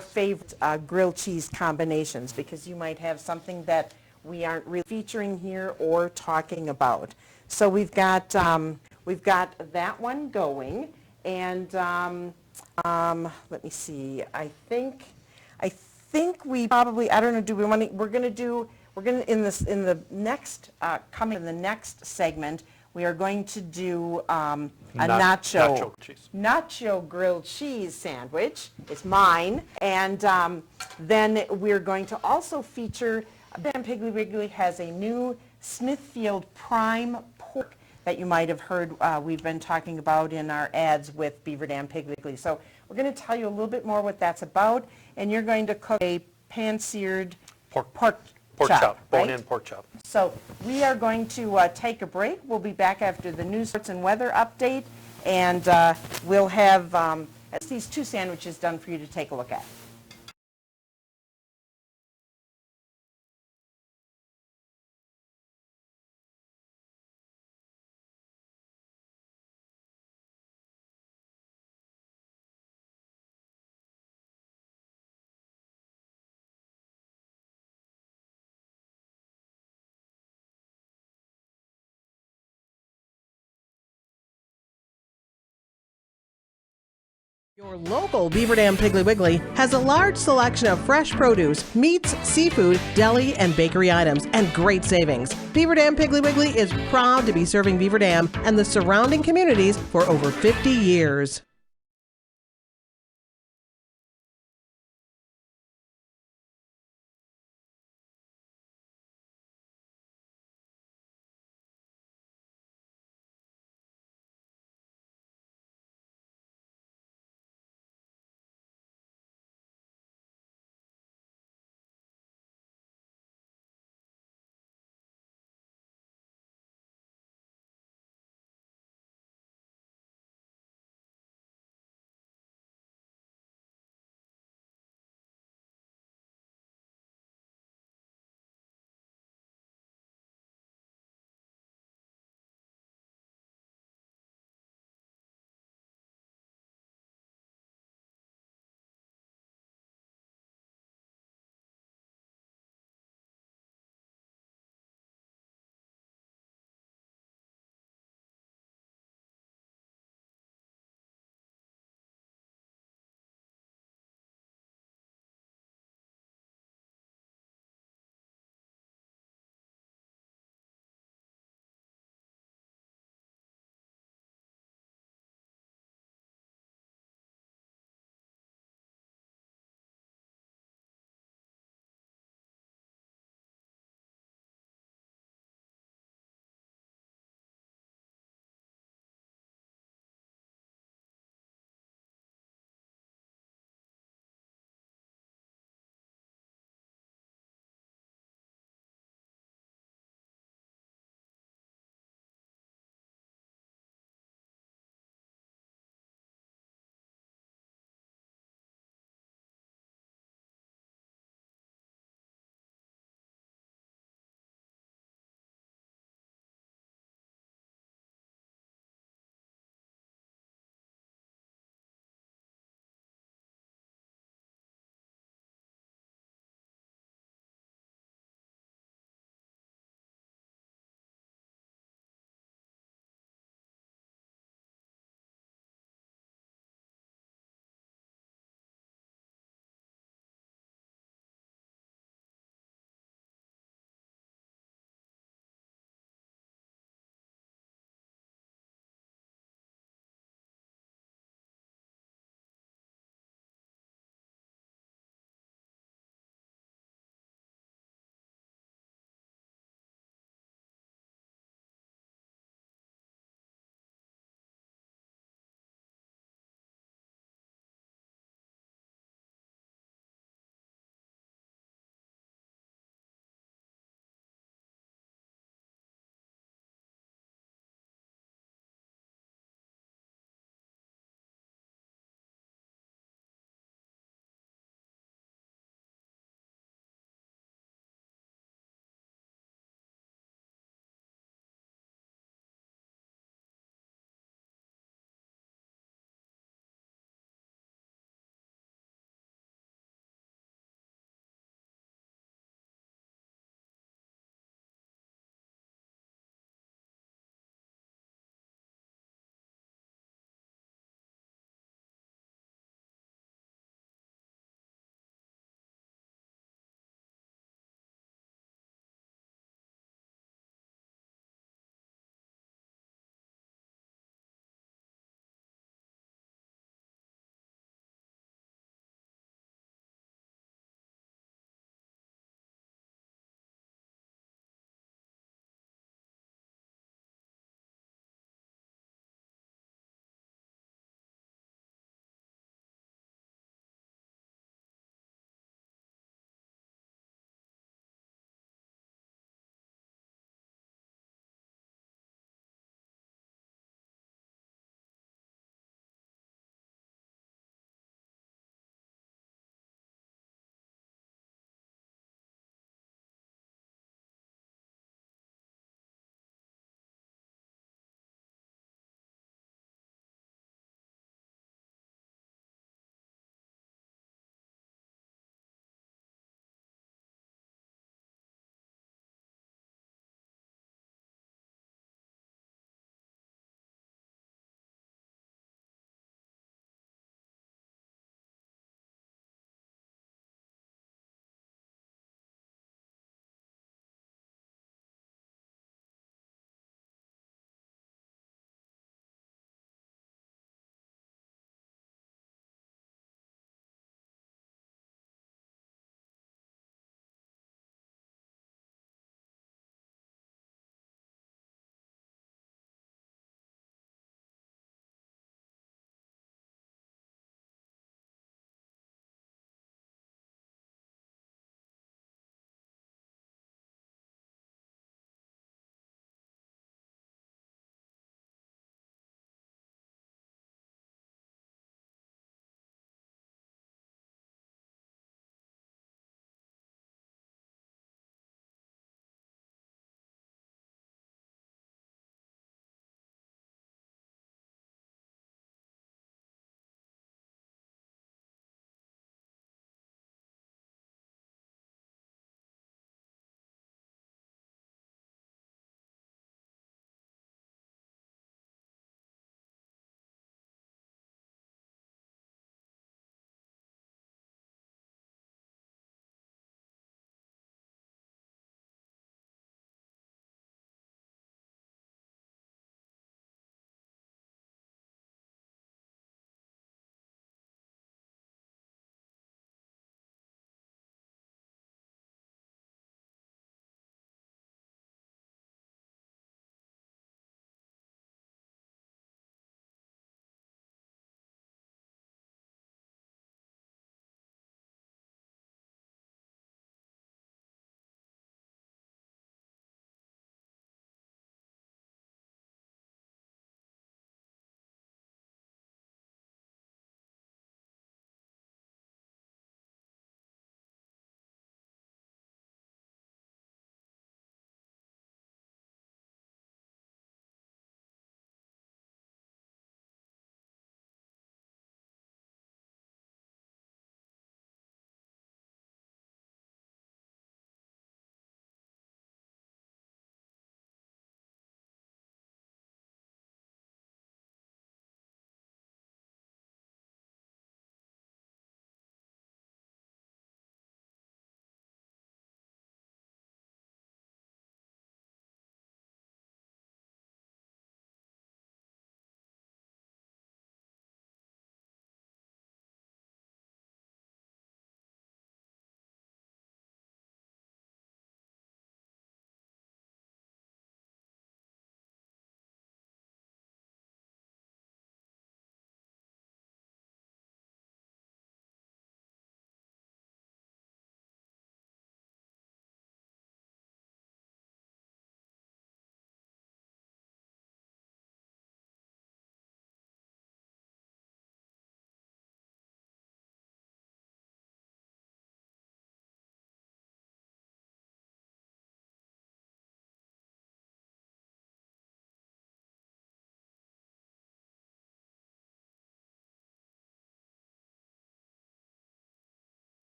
favorite grilled cheese combinations, because you might have something that we aren't really featuring here or talking about. So we've got that one going, and let me see. I think we probably, I don't know. Do we want to? We're going to in the next segment. We are going to do a nacho grilled cheese sandwich. It's mine, and then we're going to also feature. Piggly Wiggly has a new Smithfield Prime Pork that you might have heard we've been talking about in our ads with Beaver Dam Piggly Wiggly. So we're going to tell you a little bit more what that's about, and you're going to cook a pan-seared pork chop, bone-in right? pork chop. So we are going to take a break. We'll be back after the news and weather update, and we'll have these two sandwiches done for you to take a look at. Your local Beaver Dam Piggly Wiggly has a large selection of fresh produce, meats, seafood, deli, and bakery items, and great savings. Beaver Dam Piggly Wiggly is proud to be serving Beaver Dam and the surrounding communities for over 50 years.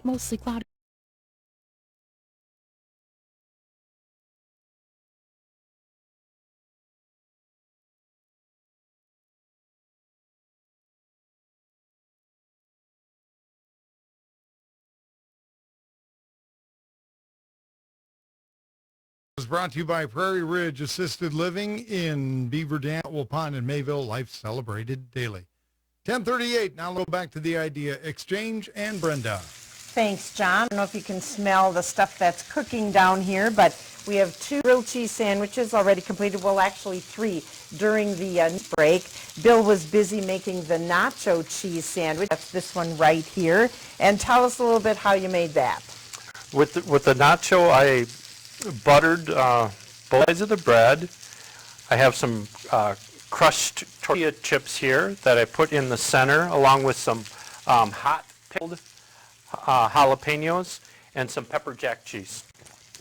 Mostly cloudy. Was brought to you by Prairie Ridge Assisted Living in Beaver Dam, Pond, and Mayville. Life celebrated daily. 10:38. Now we'll go back to the Idea Exchange and Brenda. Thanks, John. I don't know if you can smell the stuff that's cooking down here, but we have 2 grilled cheese sandwiches already completed. Well, actually 3 during the break. Bill was busy making the nacho cheese sandwich. That's this one right here. And tell us a little bit how you made that. With the nacho, I buttered both sides of the bread. I have some crushed tortilla chips here that I put in the center, along with some hot pickled jalapenos and some pepper jack cheese.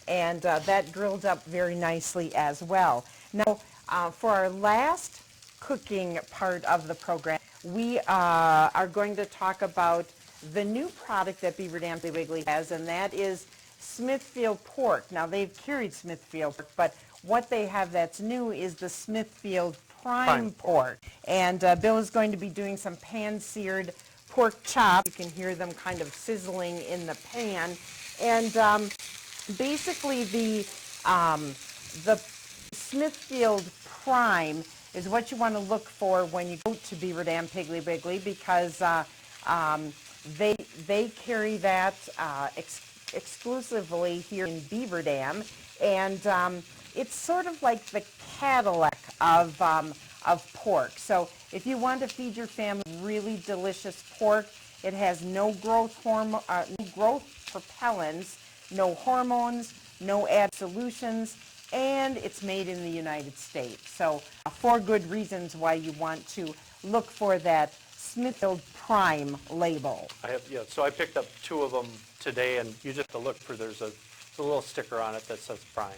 And that grilled up very nicely as well. Now, for our last cooking part of the program, we are going to talk about the new product that Beaver Dam Wiggly has, and that is Smithfield Pork. Now, they've carried Smithfield Pork, but what they have that's new is the Smithfield Prime Pork. And Bill is going to be doing some pan-seared pork chops. You can hear them kind of sizzling in the pan. And basically, the Smithfield Prime is what you want to look for when you go to Beaver Dam Piggly Wiggly, because they carry that exclusively here in Beaver Dam, and it's sort of like the Cadillac of pork. So if you want to feed your family really delicious pork, it has no growth propellants, no hormones, no added solutions, and it's made in the United States. So 4 good reasons why you want to look for that Smithfield Prime label. So I picked up 2 of them today, and you just have to look for, there's a little sticker on it that says Prime.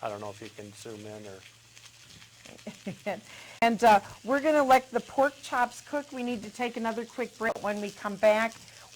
I don't know if you can zoom in or... And we're going to let the pork chops cook. We need to take another quick break. When we come back,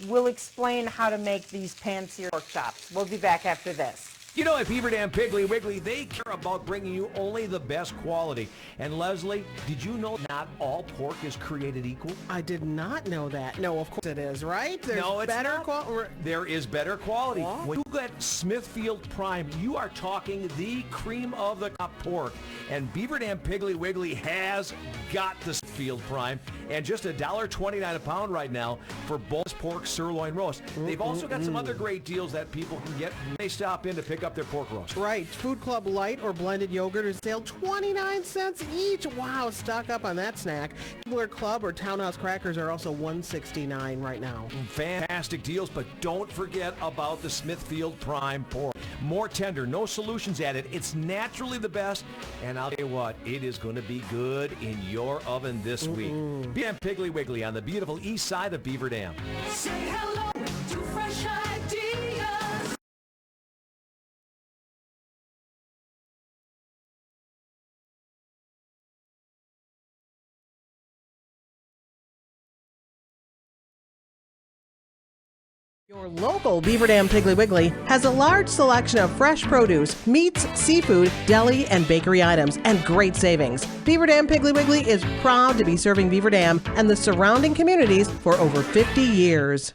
we'll explain how to make these pan-seared pork chops. We'll be back after this. You know, at Beaver Dam Piggly Wiggly, they care about bringing you only the best quality. And Leslie, did you know not all pork is created equal? I did not know that. No, of course it is, right? No, it's better quality. There is better quality. What? When you get Smithfield Prime, you are talking the cream of the crop pork. And Beaver Dam Piggly Wiggly has got the Smithfield Prime, and just $1.29 a pound right now for boneless pork sirloin roast. They've also got some other great deals that people can get when they stop in to pick up their pork roast. Right. Food Club Light or blended yogurt is sale 29 cents each. Wow, stock up on that snack. Keebler Club or Townhouse crackers are also $1.69 right now. Fantastic deals, but don't forget about the Smithfield Prime Pork. More tender, no solutions added. It's naturally the best, and I'll tell you what, it is going to be good in your oven this week. Beaver Dam Piggly Wiggly on the beautiful east side of Beaver Dam. Say hello to fresh ideas. Your local Beaver Dam Piggly Wiggly has a large selection of fresh produce, meats, seafood, deli, and bakery items, and great savings. Beaver Dam Piggly Wiggly is proud to be serving Beaver Dam and the surrounding communities for over 50 years.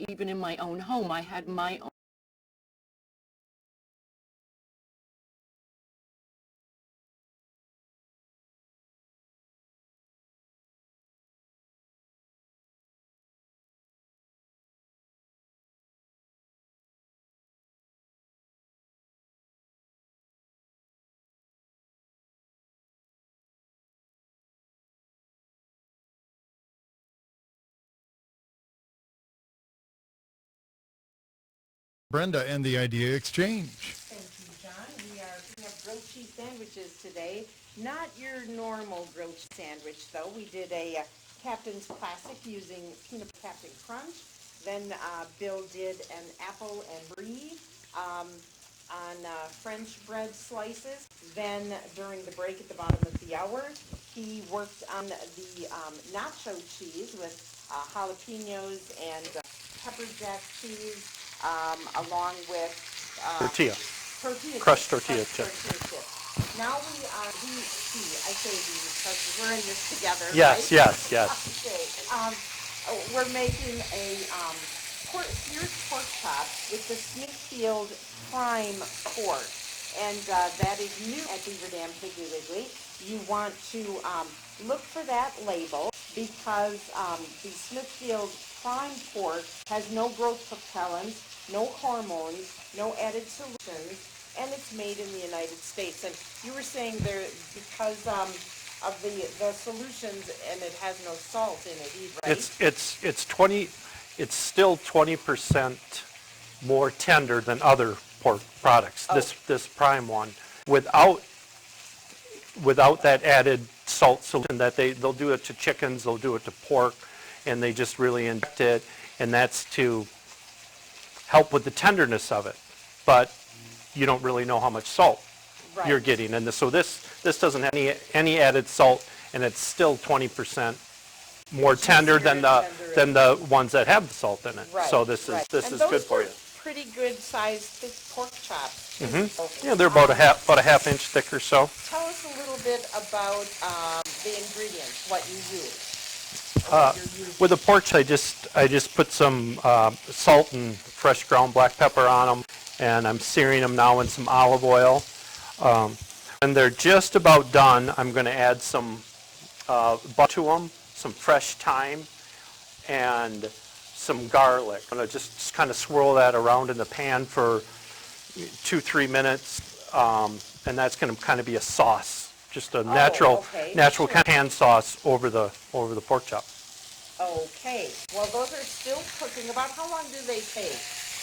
even in my own home, I had my own. Brenda and the Idea Exchange. Thank you, John. We have grilled cheese sandwiches today. Not your normal grilled cheese sandwich, though. We did a Captain's Classic using peanut Captain Crunch. Then Bill did an apple and brie on French bread slices. Then during the break at the bottom of the hour, he worked on the nacho cheese with jalapenos and pepper jack cheese, along with Tortilla. Crushed Crushed tortilla chips. Now I say we because we're in this together, Yes, right? yes. Okay. We're making a seared pork chop with the Smithfield Prime Pork, and that is new at Beaver Dam Piggly Wiggly. You want to look for that label because the Smithfield Prime Pork has no growth propellants, no hormones, no added solutions, and it's made in the United States. And you were saying there because of the solutions, and it has no salt in it either, right? It's still 20% more tender than other pork products. Oh. This prime one, without that added salt solution that they'll do it to chickens, they'll do it to pork, and they just really inject it, and that's to help with the tenderness of it. But you don't really know how much salt you're getting, and so this doesn't have any added salt, and it's still 20% more tender than the ones that have the salt in it. Right, so this is good for you. Pretty good sized thick pork chops. Yeah, they're about a half inch thick or so. Tell us a little bit about the ingredients, what you use. With the pork, I just put some salt and fresh ground black pepper on them, and I'm searing them now in some olive oil. When they're just about done, I'm going to add some butter to them, some fresh thyme, and some garlic. I'm going to just kind of swirl that around in the pan for 2-3 minutes, and that's going to kind of be a sauce, just a natural kind of pan sauce over the pork chop. Okay. Well, those are still cooking. About how long do they take,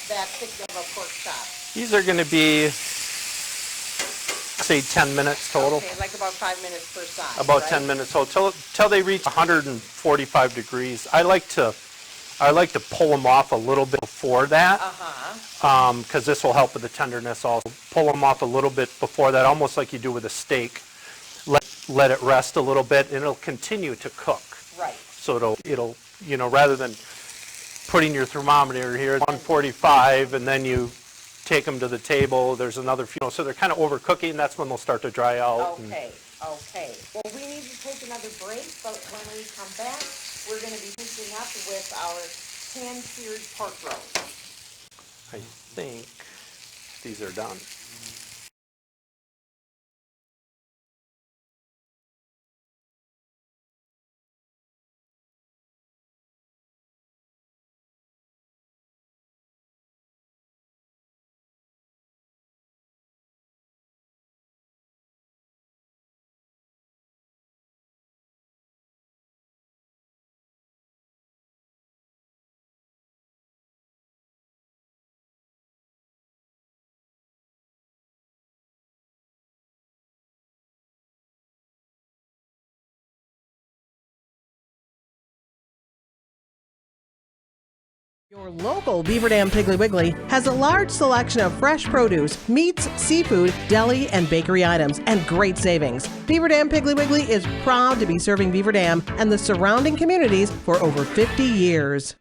that thick of a pork chop? These are going to be, say, 10 minutes total. Okay, like about 5 minutes per side. About right? 10 minutes total, till they reach 145 degrees. I like to pull them off a little bit before that, because this will help with the tenderness also. Pull them off a little bit before that, almost like you do with a steak. Let it rest a little bit, and it'll continue to cook. Right. So it'll rather than putting your thermometer here at 145 and then you take them to the table, there's another few, so they're kind of overcooking, and that's when they'll start to dry out. Okay. Well, we need to take another break, but when we come back, we're going to be finishing up with our pan-seared pork roast. I think these are done. Your local Beaver Dam Piggly Wiggly has a large selection of fresh produce, meats, seafood, deli, and bakery items, and great savings. Beaver Dam Piggly Wiggly is proud to be serving Beaver Dam and the surrounding communities for over 50 years.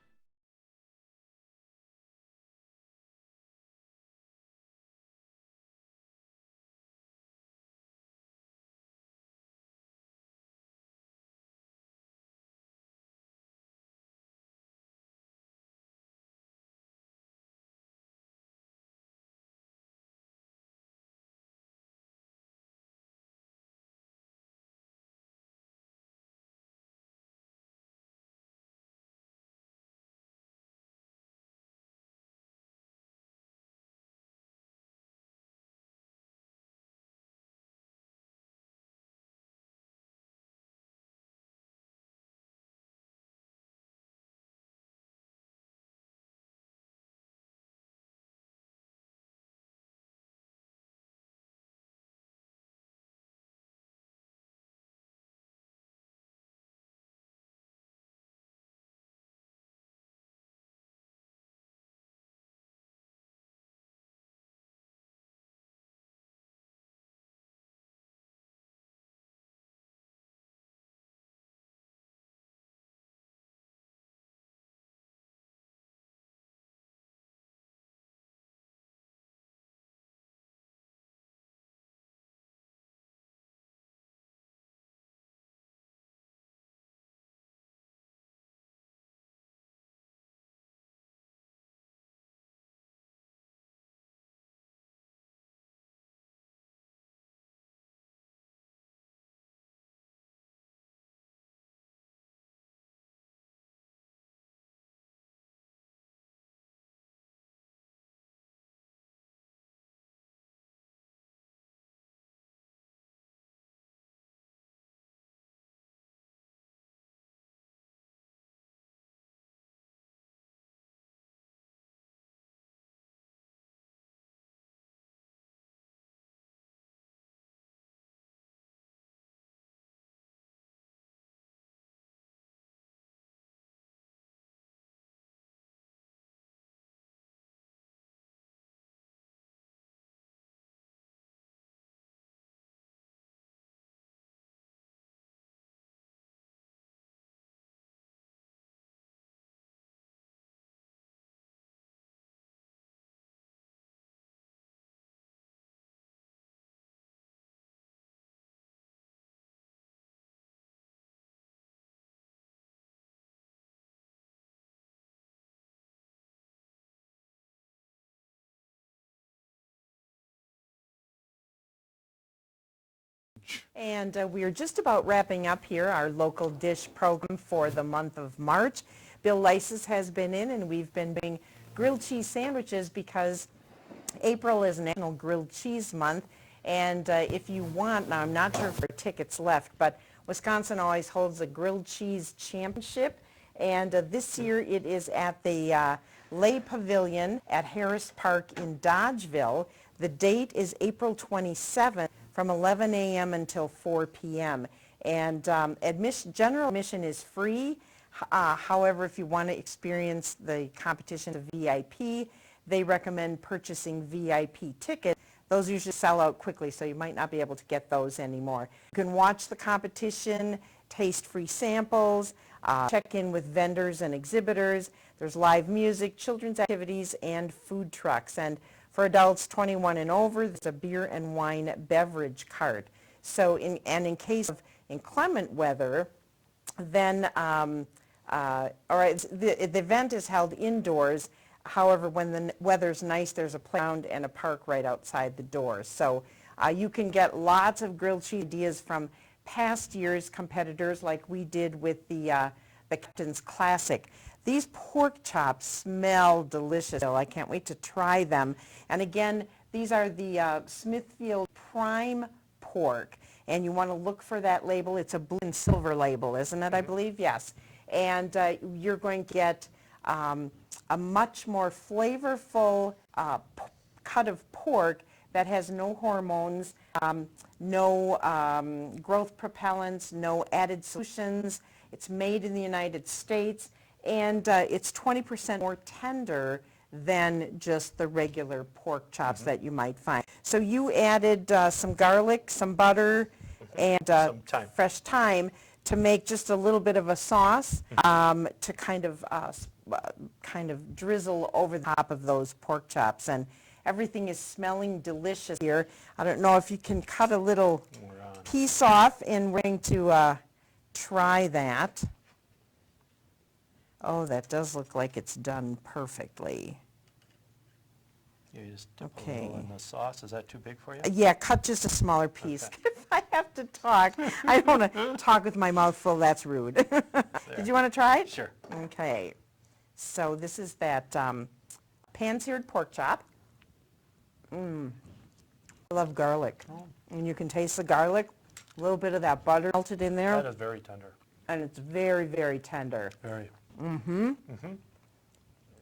much. And we are just about wrapping up here our local dish program for the month of March. Bill Leisses has been in, and we've been doing grilled cheese sandwiches because April is National Grilled Cheese Month. And if you want, now I'm not sure if there are tickets left, but Wisconsin always holds a grilled cheese championship. And this year it is at the Lay Pavilion at Harris Park in Dodgeville. The date is April 27th from 11 a.m. until 4 p.m. And general admission is free. However, if you want to experience the competition of VIP, they recommend purchasing VIP tickets. Those usually sell out quickly, so you might not be able to get those anymore. You can watch the competition, taste free samples, check in with vendors and exhibitors. There's live music, children's activities, and food trucks. And for adults 21 and over, there's a beer and wine beverage cart. So in case of inclement weather, then the event is held indoors. However, when the weather's nice, there's a playground and a park right outside the door. So you can get lots of grilled cheese ideas from past years' competitors, like we did with the Captain's Classic. These pork chops smell delicious. So I can't wait to try them. And again, these are the Smithfield Prime Pork. And you want to look for that label. It's a blue and silver label, isn't it, I believe? Yes. And you're going to get a much more flavorful cut of pork that has no hormones, no growth propellants, no added solutions. It's made in the United States, and it's 20% more tender than just the regular pork chops that you might find. So you added some garlic, some butter, and fresh thyme to make just a little bit of a sauce to kind of drizzle over the top of those pork chops. And everything is smelling delicious here. I don't know if you can cut a little piece off, and we're going to try that. Oh, that does look like it's done perfectly. You just dip a little in the sauce. Is that too big for you? Yeah, cut just a smaller piece. Okay. If I have to talk, I don't want to talk with my mouth full. That's rude. Did you want to try it? Sure. Okay. So this is that pan-seared pork chop. I love garlic. And you can taste the garlic, a little bit of that butter melted in there. That is very tender. And it's very, very tender. Very.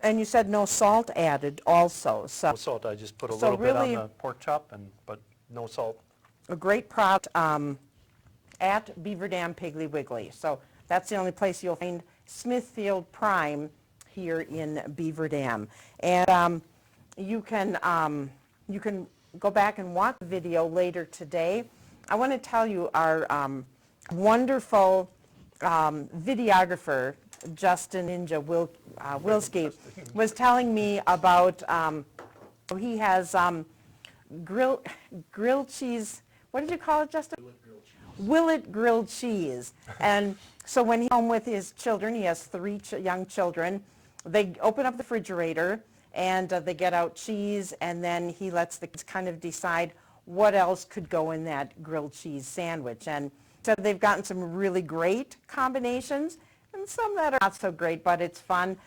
And you said no salt added also. So No salt. I just put a little bit on the pork chop, but no salt. A great product at Beaver Dam Piggly Wiggly. So that's the only place you'll find Smithfield Prime here in Beaver Dam. And you can go back and watch the video later today. I want to tell you our wonderful videographer, Justin Ninja Wilski, was telling me about he has grilled cheese. What did you call it, Justin? Willet grilled cheese. And so when he's home with his children, he has 3 young children, they open up the refrigerator and they get out cheese, and then he lets the kids kind of decide what else could go in that grilled cheese sandwich. And so they've gotten some really great combinations and some that are not so great, but it's fun.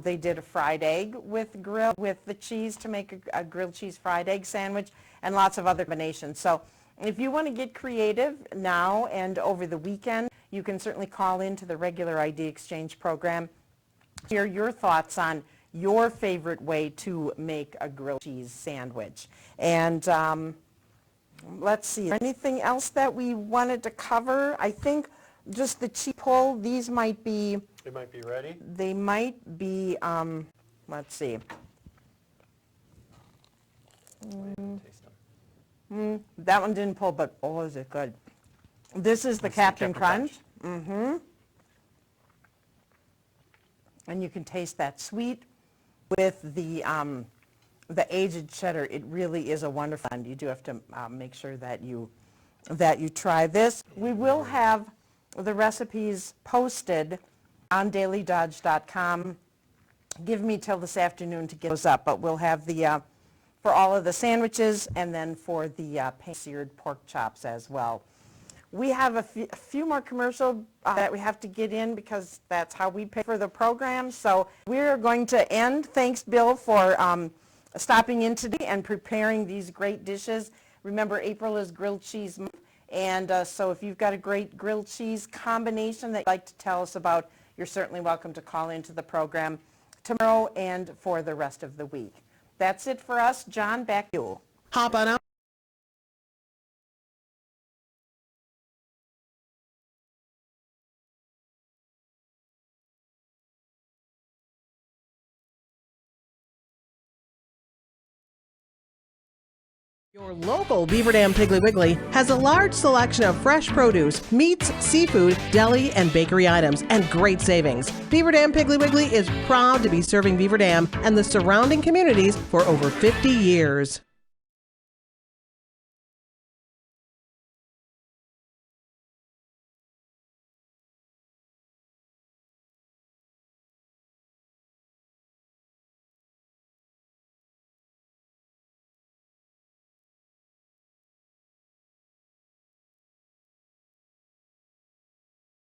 They did a fried egg with the cheese to make a grilled cheese fried egg sandwich, and lots of other combinations. So if you want to get creative now and over the weekend, you can certainly call into the regular ID exchange program. Hear your thoughts on your favorite way to make a grilled cheese sandwich. And let's see, anything else that we wanted to cover? I think just the cheese pull, these might be... They might be ready? They might be, let's see. That one didn't pull, but oh, is it good. This is the Captain Crunch. And you can taste that sweet with the aged cheddar. It really is a wonderful, and you do have to make sure that you try this. We will have the recipes posted on dailydodge.com. Give me till this afternoon to get those up, but we'll have the for all of the sandwiches and then for the pan-seared pork chops as well. We have a few more commercials that we have to get in because that's how we pay for the program. So we're going to end. Thanks, Bill, for stopping in today and preparing these great dishes. Remember, April is grilled cheese month, and so if you've got a great grilled cheese combination that you'd like to tell us about, you're certainly welcome to call into the program tomorrow and for the rest of the week. That's it for us. John, back to you. Hop on out. Your local Beaver Dam Piggly Wiggly has a large selection of fresh produce, meats, seafood, deli, and bakery items, and great savings. Beaver Dam Piggly Wiggly is proud to be serving Beaver Dam and the surrounding communities for over 50 years.